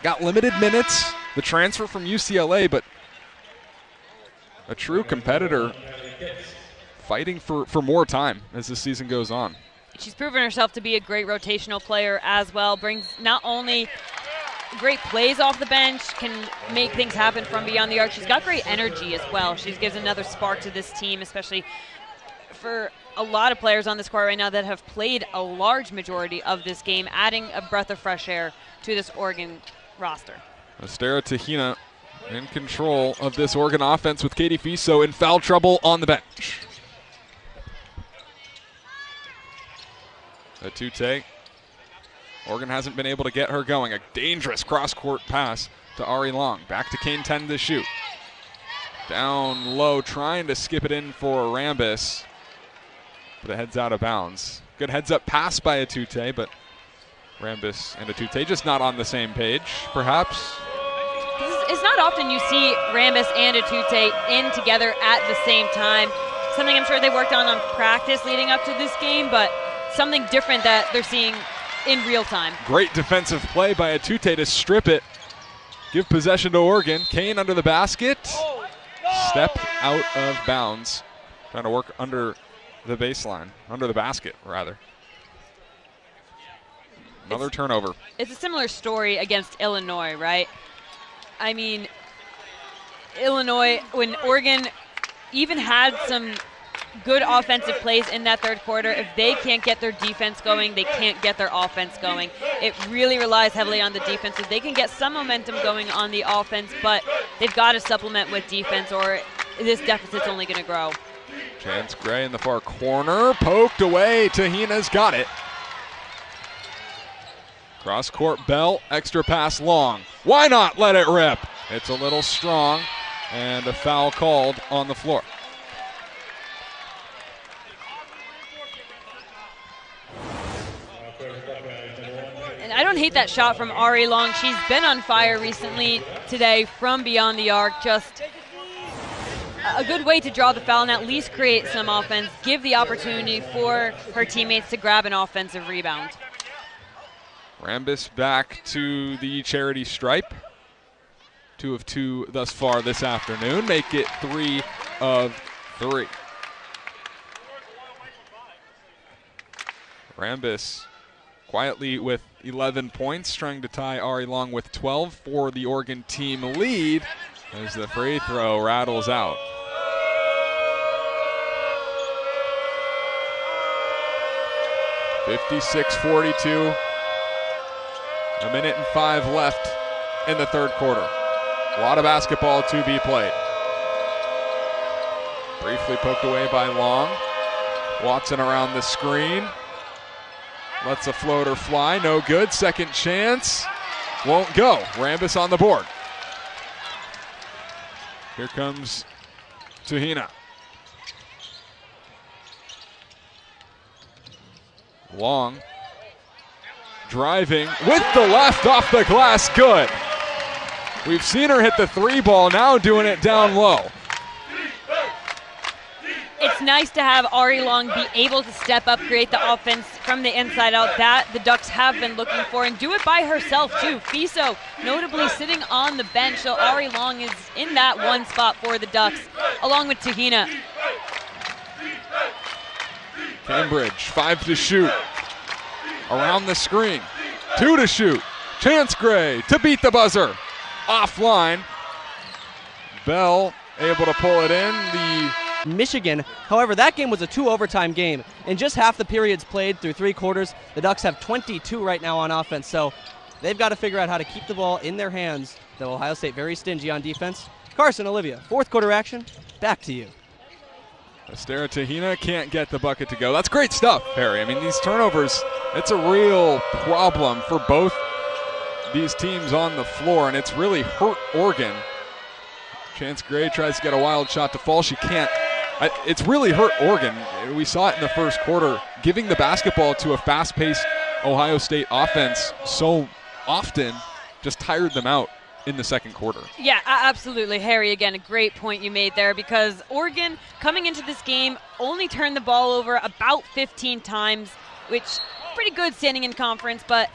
got limited minutes, the transfer from UCLA, but a true competitor fighting for more time as the season goes on. She's proven herself to be a great rotational player as well. Brings not only great plays off the bench, can make things happen from beyond the arc. She's got great energy as well. She gives another spark to this team, especially for a lot of players on this court right now that have played a large majority of this game, adding a breath of fresh air to this Oregon roster. Estera Tahina in control of this Oregon offense with Katie Fiso in foul trouble on the bench. Atute. Oregon hasn't been able to get her going. A dangerous cross-court pass to Ari Long. Back to Kane 10 to shoot. Down low, trying to skip it in for Rambis, but it heads out of bounds. Good heads-up pass by Atute, but Rambis and Atute just not on the same page, perhaps. It's not often you see Rambis and Atute in together at the same time. Something I'm sure they worked on practice leading up to this game, but something different that they're seeing in real time. Great defensive play by Atute to strip it. Give possession to Oregon. Kane under the basket. Stepped out of bounds. Trying to work under the baseline. Under the basket, rather. Another turnover. It's a similar story against Illinois, right? I mean, Illinois, when Oregon even had some good offensive plays in that third quarter, if they can't get their defense going, they can't get their offense going. It really relies heavily on the defense. If they can get some momentum going on the offense, but they've got to supplement with defense or this deficit's only going to grow. Chance Gray in the far corner, poked away. Tahina's got it. Cross court, Bell, extra pass Long. Why not let it rip? It's a little strong, and a foul called on the floor. And I don't hate that shot from Ari Long. She's been on fire recently today from beyond the arc. Just a good way to draw the foul and at least create some offense, give the opportunity for her teammates to grab an offensive rebound. Rambis back to the charity stripe. 2 of 2 thus far this afternoon. Make it 3 of 3. Rambis quietly with 11 points, trying to tie Ari Long with 12 for the Oregon team lead as the free throw rattles out. (56-42). A minute and 5 left in the third quarter. A lot of basketball to be played. Briefly poked away by Long. Watson around the screen. Lets a floater fly, no good. Second chance, won't go. Rambis on the board. Here comes Tahina. Long driving with the left off the glass, good. We've seen her hit the 3 ball, now doing it down low. It's nice to have Ari Long be able to step up, create the offense from the inside out that the Ducks have been looking for, and do it by herself too. Fiso notably sitting on the bench, so Ari Long is in that one spot for the Ducks, along with Tahina. Cambridge, 5 to shoot. Around the screen, 2 to shoot. Chance Gray to beat the buzzer. Offline. Bell able to pull it in. The Michigan. However, that game was a 2 overtime game. In just half the periods played through 3 quarters, the Ducks have 22 right now on offense. So they've got to figure out how to keep the ball in their hands. Though Ohio State very stingy on defense. Carson, Olivia, fourth quarter action. Back to you. Estera Tahina can't get the bucket to go. That's great stuff, Harry. I mean, these turnovers, it's a real problem for both these teams on the floor, and it's really hurt Oregon. Chance Gray tries to get a wild shot to fall. She can't. It's really hurt Oregon. We saw it in the first quarter. Giving the basketball to a fast-paced Ohio State offense so often just tired them out in the second quarter. Yeah, absolutely. Harry, again, a great point you made there, because Oregon, coming into this game, only turned the ball over about 15 times, which pretty good standing in conference, but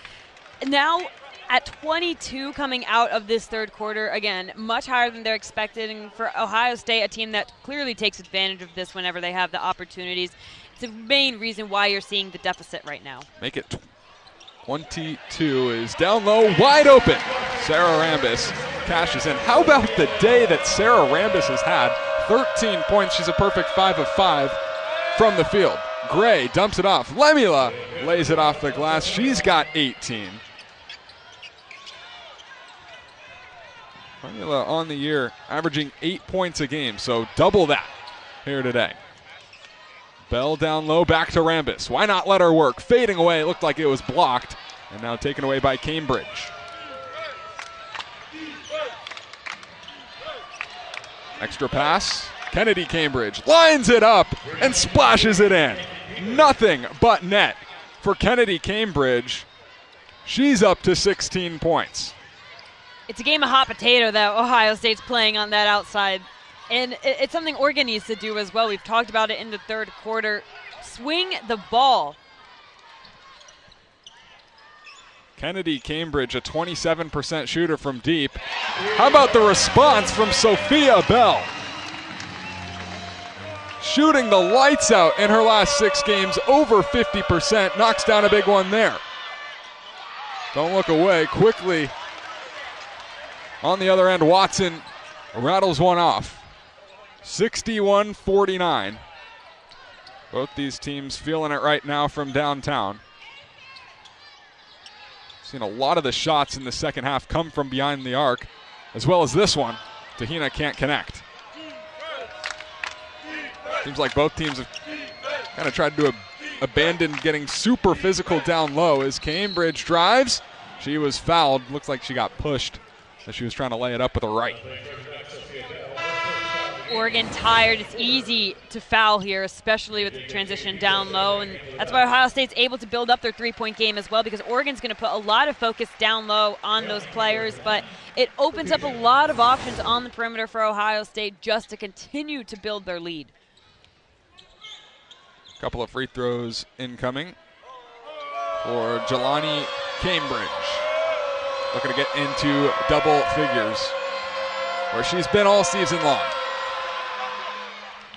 now at 22 coming out of this third quarter, again, much higher than they're expecting. For Ohio State, a team that clearly takes advantage of this whenever they have the opportunities. It's the main reason why you're seeing the deficit right now. Make it 22 is down low, wide open. Sarah Rambis cashes in. How about the day that Sarah Rambis has had? 13 points. She's a perfect 5 of 5 from the field. Gray dumps it off. Lemula lays it off the glass. She's got 18. Lemula on the year averaging 8 points a game, so double that here today. Bell down low, back to Rambis. Why not let her work? Fading away, it looked like it was blocked, and now taken away by Cambridge. Extra pass, Kennedy Cambridge lines it up and splashes it in. Nothing but net for Kennedy Cambridge. She's up to 16 points. It's a game of hot potato that Ohio State's playing on that outside. And it's something Oregon needs to do as well. We've talked about it in the third quarter. Swing the ball. Kennedy Cambridge, a 27% shooter from deep. How about the response from Sophia Bell? Shooting the lights out in her last 6 games, over 50%. Knocks down a big one there. Don't look away. Quickly on the other end, Watson rattles one off. 61-49. Both these teams feeling it right now from downtown. Seen a lot of the shots in the second half come from behind the arc, as well as this one. Tahina can't connect. Seems like both teams have kind of tried to abandon getting super physical down low as Cambridge drives. She was fouled. Looks like she got pushed as she was trying to lay it up with a right. Oregon tired. It's easy to foul here, especially with the transition down low, and that's why Ohio State's able to build up their three-point game as well, because Oregon's going to put a lot of focus down low on those players, but it opens up a lot of options on the perimeter for Ohio State just to continue to build their lead. Couple of free throws incoming for Jelani Cambridge. Looking to get into double figures, where she's been all season long.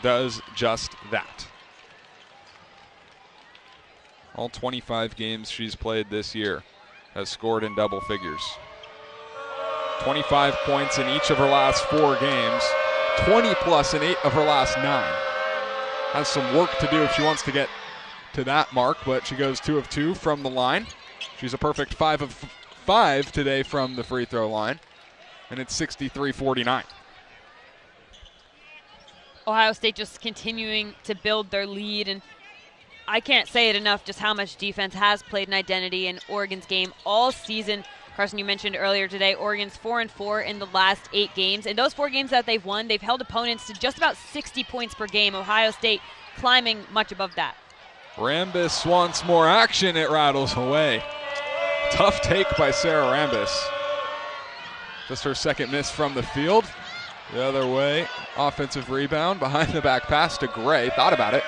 Does just that. All 25 games she's played this year has scored in double figures. 25 points in each of her last 4 games, 20 plus in 8 of her last 9. Has some work to do if she wants to get to that mark, but she goes 2 of 2 from the line. She's a perfect 5 of 5 today from the free throw line, and it's 63-49. Ohio State just continuing to build their lead, and I can't say it enough just how much defense has played an identity in Oregon's game all season. Carson, you mentioned earlier today, Oregon's 4-4 in the last 8 games. And those 4 games that they've won, they've held opponents to just about 60 points per game. Ohio State climbing much above that. Rambis wants more action. It rattles away. Tough take by Sarah Rambis. Just her second miss from the field. The other way, offensive rebound, behind the back pass to Gray. Thought about it,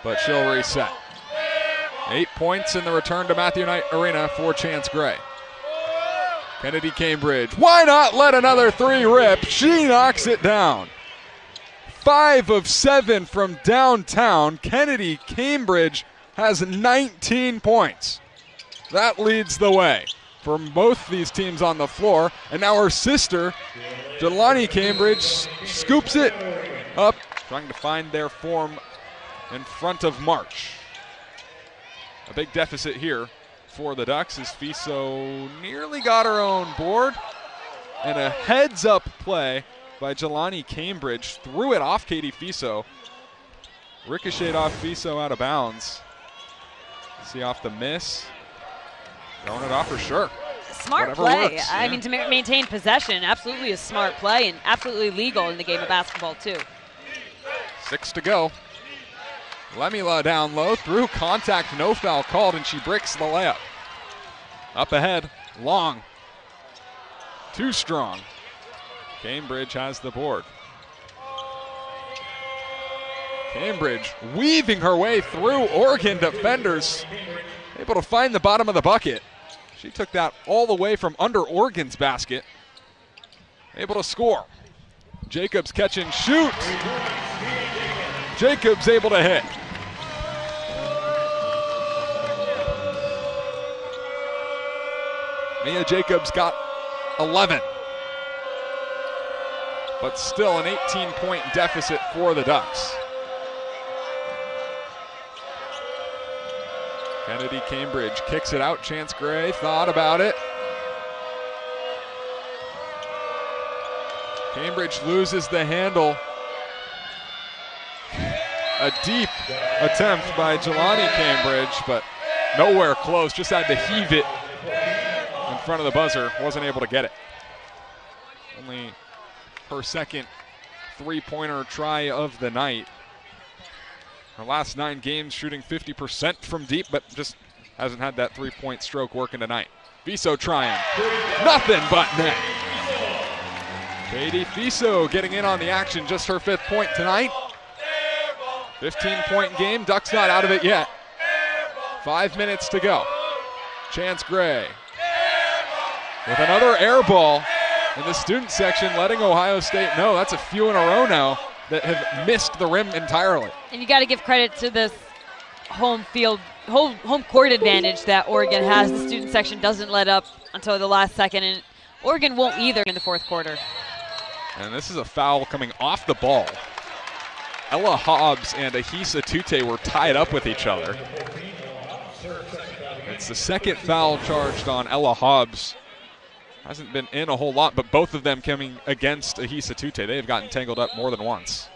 but she'll reset. 8 points in the return to Matthew Knight Arena for Chance Gray. Kennedy Cambridge, why not let another 3 rip? She knocks it down. 5 of 7 from downtown. Kennedy Cambridge has 19 points. That leads the way for both these teams on the floor. And now her sister, Jelani Cambridge, scoops it up, trying to find their form in front of March. A big deficit here for the Ducks as Fiso nearly got her own board. And a heads-up play by Jelani Cambridge. Threw it off Katie Fiso. Ricocheted off Fiso out of bounds. See off the miss. Throwing it off for sure. Smart whatever play. works. I mean, to maintain possession, absolutely a smart play and absolutely legal in the game of basketball, too. 6 to go. Lemila down low, through contact, no foul called, and she bricks the layup. Up ahead, Long. Too strong. Cambridge has the board. Cambridge weaving her way through Oregon defenders, able to find the bottom of the bucket. She took that all the way from under Oregon's basket, able to score. Jacobs catch and shoot. Jacobs able to hit. Mia Jacobs got 11. But still an 18-point deficit for the Ducks. Kennedy Cambridge kicks it out. Chance Gray thought about it. Cambridge loses the handle. A deep attempt by Jelani Cambridge, but nowhere close. Just had to heave it in front of the buzzer. Wasn't able to get it. Only her second three-pointer try of the night. Her last 9 games shooting 50% from deep, but just hasn't had that three-point stroke working tonight. Fiso trying. Nothing but net. Katie Fiso getting in on the action, just her 5th point tonight. 15-point game, Ducks not out of it yet. 5 minutes to go. Chance Gray with another air ball in the student section, letting Ohio State know that's a few in a row now that have missed the rim entirely. And you got to give credit to this home court advantage that Oregon has. The student section doesn't let up until the last second, and Oregon won't either in the 4th quarter. And this is a foul coming off the ball. Ella Hobbs and Ahisa Tute were tied up with each other. It's the 2nd foul charged on Ella Hobbs. Hasn't been in a whole lot, but both of them coming against Ahisa Tute. They have gotten tangled up more than once.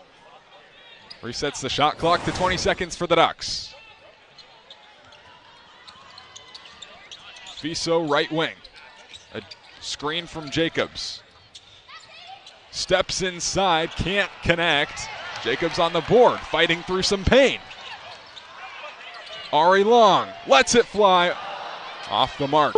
Resets the shot clock to 20 seconds for the Ducks. Fiso right wing. A screen from Jacobs. Steps inside, can't connect. Jacobs on the board, fighting through some pain. Ari Long lets it fly off the mark.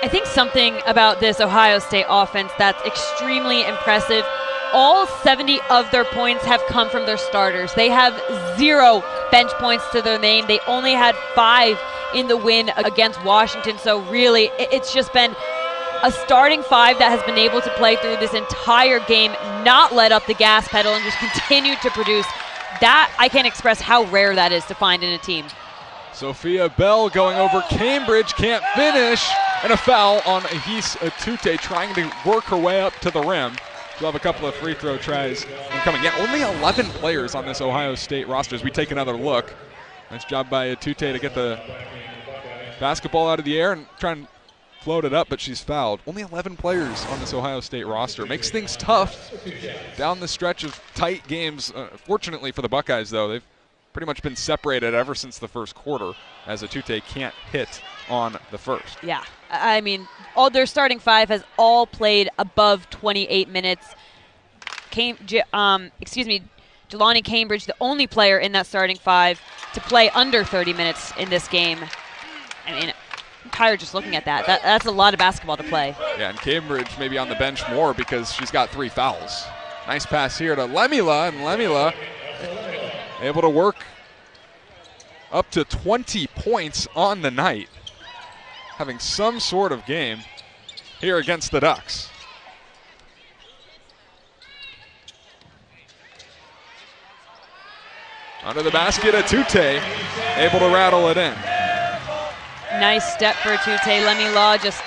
I think something about this Ohio State offense that's extremely impressive. All 70 of their points have come from their starters. They have 0 bench points to their name. They only had 5 in the win against Washington. So really, it's just been a starting 5 that has been able to play through this entire game, not let up the gas pedal, and just continue to produce. That, I can't express how rare that is to find in a team. Sophia Bell going over Cambridge, can't finish, and a foul on Ahisa Tute trying to work her way up to the rim. She'll have a couple of free throw tries incoming. Yeah, only 11 players on this Ohio State roster as we take another look. Nice job by Tute to get the basketball out of the air and try and float it up, but she's fouled. Only 11 players on this Ohio State roster. Makes things tough down the stretch of tight games. Fortunately for the Buckeyes, though, they've pretty much been separated ever since the 1st quarter, as Atute can't hit on the 1st. Yeah, I mean, all their starting 5 has all played above 28 minutes. Jelani Cambridge, the only player in that starting 5 to play under 30 minutes in this game. I mean, I'm tired just looking at that. That's a lot of basketball to play. Yeah, and Cambridge maybe on the bench more because she's got 3 fouls. Nice pass here to Lemila, and Lemila able to work up to 20 points on the night. Having some sort of game here against the Ducks. Under the basket, Atute able to rattle it in. Nice step for Atute. Lemila just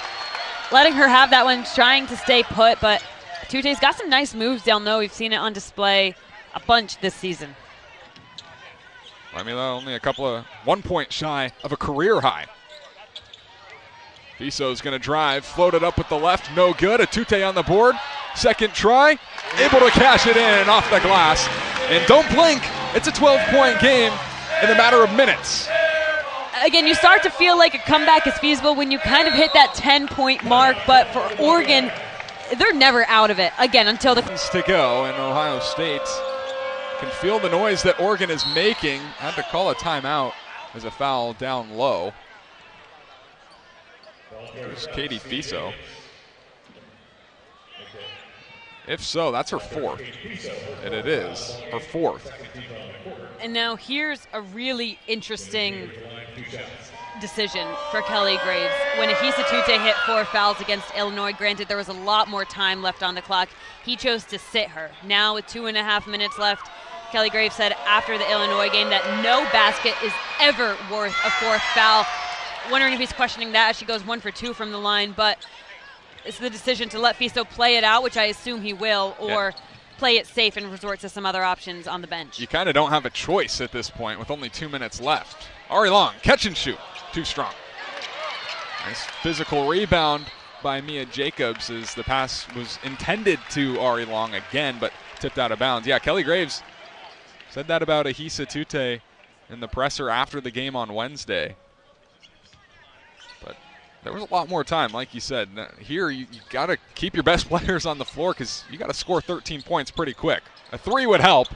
letting her have that one, trying to stay put, but Atute's got some nice moves down low. We've seen it on display a bunch this season. Lemila only a couple of 1 point shy of a career high. Fiso's going to drive, float it up with the left, no good. Atute on the board, 2nd try, able to cash it in off the glass. And don't blink, it's a 12-point game, in a matter of minutes. Again, you start to feel like a comeback is feasible when you kind of hit that 10-point mark, but for Oregon, they're never out of it, again, until the to go, and Ohio State can feel the noise that Oregon is making. Had to call a timeout as a foul down low. There's Katie Fiso. If so, that's her fourth, and it is her fourth. And now here's a really interesting decision for Kelly Graves. When Ahisa Tute hit 4 fouls against Illinois, granted there was a lot more time left on the clock, he chose to sit her. Now with 2.5 minutes left, Kelly Graves said after the Illinois game that no basket is ever worth a 4th foul. Wondering if he's questioning that as she goes 1 for 2 from the line, but it's the decision to let Fiso play it out, which I assume he will, or play it safe and resort to some other options on the bench. You kind of don't have a choice at this point with only 2 minutes left. Ari Long, catch and shoot, too strong. Nice physical rebound by Mia Jacobs as the pass was intended to Ari Long again, but tipped out of bounds. Yeah, Kelly Graves said that about Ahisa Tute in the presser after the game on Wednesday. But there was a lot more time, like you said. Here, you got to keep your best players on the floor because you got to score 13 points pretty quick. A 3 would help,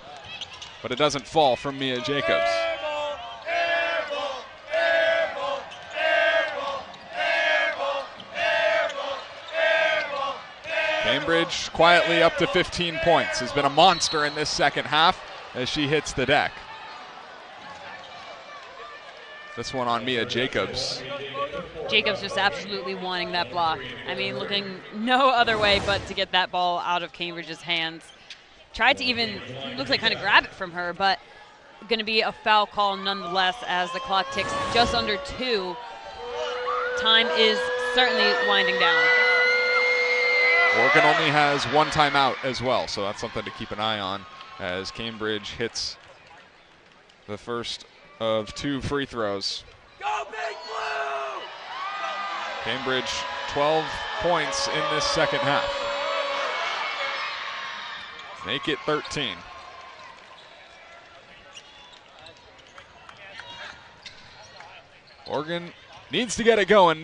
but it doesn't fall from Mia Jacobs. Cambridge quietly up to 15 points. Has been a monster in this second half as she hits the deck. This one on Mia Jacobs. Jacobs just absolutely wanting that block. I mean, looking no other way but to get that ball out of Cambridge's hands. Tried to even, looks like kind of grab it from her, but going to be a foul call nonetheless as the clock ticks just under 2. Time is certainly winding down. Oregon only has 1 timeout as well, so that's something to keep an eye on as Cambridge hits the first of 2 free throws. Go Big Blue! Cambridge 12 points in this second half. Make it 13. Oregon needs to get it going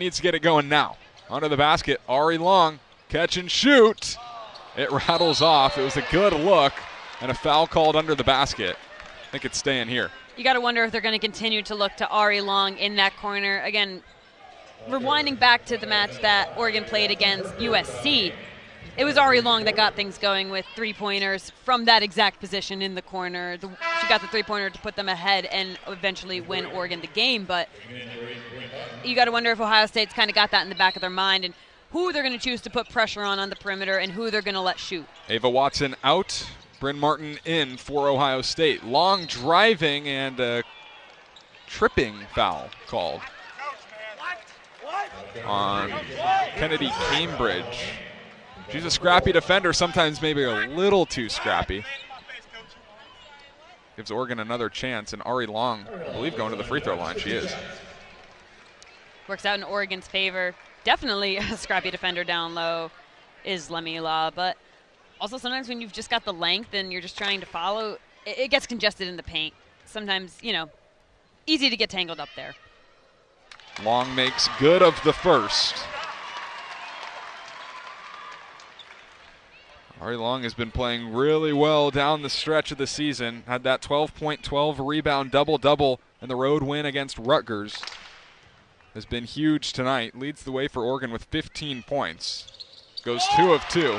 now. Under the basket, Ari Long, catch and shoot. It rattles off. It was a good look and a foul called under the basket. I think it's staying here. You got to wonder if they're going to continue to look to Ari Long in that corner. Again, rewinding back to the match that Oregon played against USC, it was Ari Long that got things going with 3-pointers from that exact position in the corner. She got the 3-pointer to put them ahead and eventually win Oregon the game. But you got to wonder if Ohio State's kind of got that in the back of their mind and who they're going to choose to put pressure on the perimeter and who they're going to let shoot. Ava Watson out. Bryn Martin in for Ohio State. Long driving and a tripping foul called on Kennedy Cambridge. She's a scrappy defender, sometimes maybe a little too scrappy. Gives Oregon another chance, and Ari Long, I believe, going to the free throw line. She is. Works out in Oregon's favor. Definitely a scrappy defender down low is Lemila, but also sometimes when you've just got the length and you're just trying to follow, it gets congested in the paint. Sometimes, easy to get tangled up there. Long makes good of the first. Ari Long has been playing really well down the stretch of the season. Had that 12-point, 12-rebound double-double in the road win against Rutgers. Has been huge tonight. Leads the way for Oregon with 15 points. Goes 2 of 2.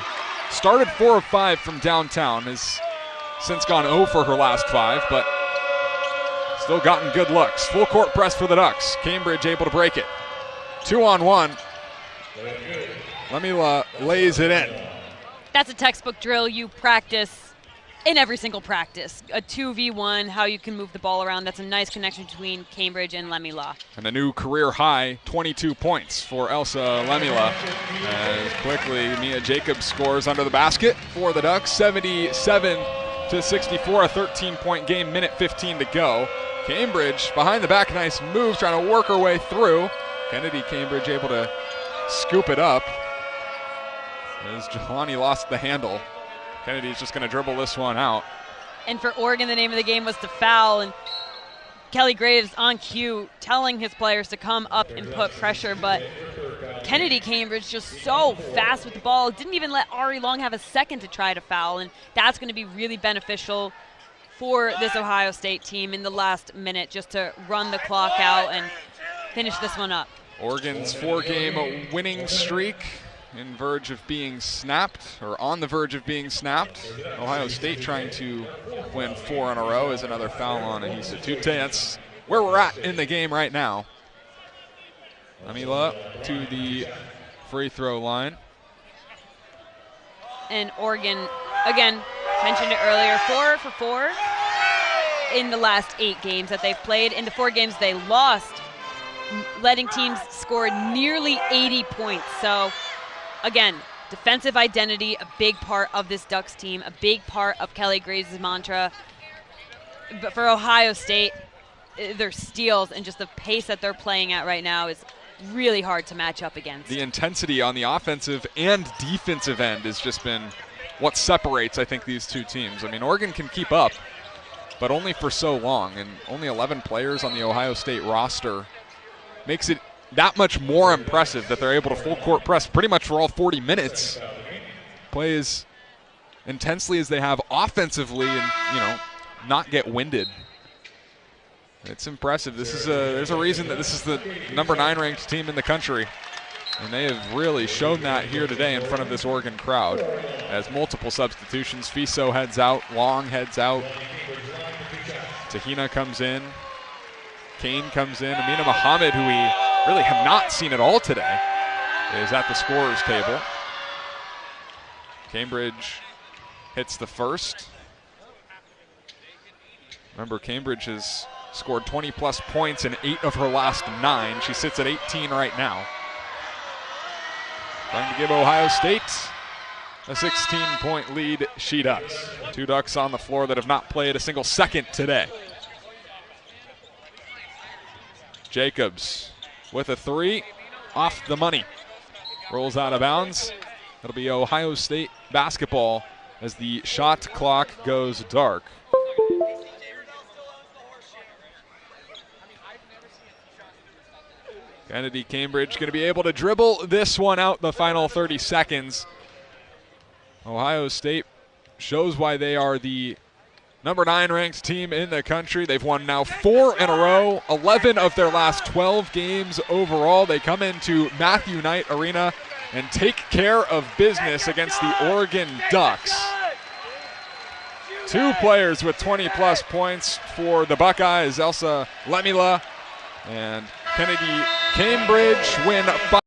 Started 4 of 5 from downtown. Has since gone 0 for her last 5, but still gotten good looks. Full court press for the Ducks. Cambridge able to break it. 2-on-1. Lemila lays it in. That's a textbook drill you practice in every single practice. A 2v1, how you can move the ball around. That's a nice connection between Cambridge and Lemila. And a new career high, 22 points for Elsa Lemila. As quickly Mia Jacobs scores under the basket for the Ducks. 77-64, a 13-point game, minute 15 to go. Cambridge behind the back, nice move, trying to work her way through. Kennedy Cambridge able to scoop it up. As Jelani lost the handle. Kennedy's just going to dribble this one out. And for Oregon, the name of the game was to foul. And Kelly Graves on cue telling his players to come up and put pressure, but Kennedy Cambridge just so fast with the ball, didn't even let Ari Long have a second to try to foul, and that's going to be really beneficial for this Ohio State team in the last minute just to run the clock out and finish this one up. Oregon's 4-game winning streak in verge of being snapped, or on the verge of being snapped. Ohio State trying to win 4 in a row as another foul on Ahisa Tute. That's where we're at in the game right now. Amila to the free throw line. And Oregon, again, mentioned it earlier, 4 for 4 in the last 8 games that they've played. In the 4 games they lost, letting teams score nearly 80 points. So, again, defensive identity, a big part of this Ducks team, a big part of Kelly Graves' mantra. But for Ohio State, their steals and just the pace that they're playing at right now is really hard to match up against. The intensity on the offensive and defensive end has just been what separates, I think, these two teams. I mean, Oregon can keep up, but only for so long, and only 11 players on the Ohio State roster makes it that much more impressive that they're able to full court press pretty much for all 40 minutes, play as intensely as they have offensively, and not get winded. It's impressive. There's a reason that this is the number 9 ranked team in the country, and they have really shown that here today in front of this Oregon crowd. As multiple substitutions, Fiso heads out, Long heads out, Tahina comes in, Kane comes in, Amina Muhammad, who we really have not seen at all today, is at the scorer's table. Cambridge hits the first. Remember, Cambridge has scored 20-plus points in 8 of her last 9. She sits at 18 right now. Trying to give Ohio State a 16-point lead. She does. 2 Ducks on the floor that have not played a single second today. Jacobs with a 3, off the money. Rolls out of bounds. It'll be Ohio State basketball as the shot clock goes dark. Kennedy Cambridge going to be able to dribble this one out the final 30 seconds. Ohio State shows why they are the number 9 ranked team in the country. They've won now 4 in a row, 11 of their last 12 games overall. They come into Matthew Knight Arena and take care of business against the Oregon Ducks. 2 players with 20-plus points for the Buckeyes, Elsa Lemila and Kennedy Cambridge win 5.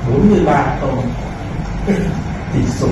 Bốn mươi ba tỷ số.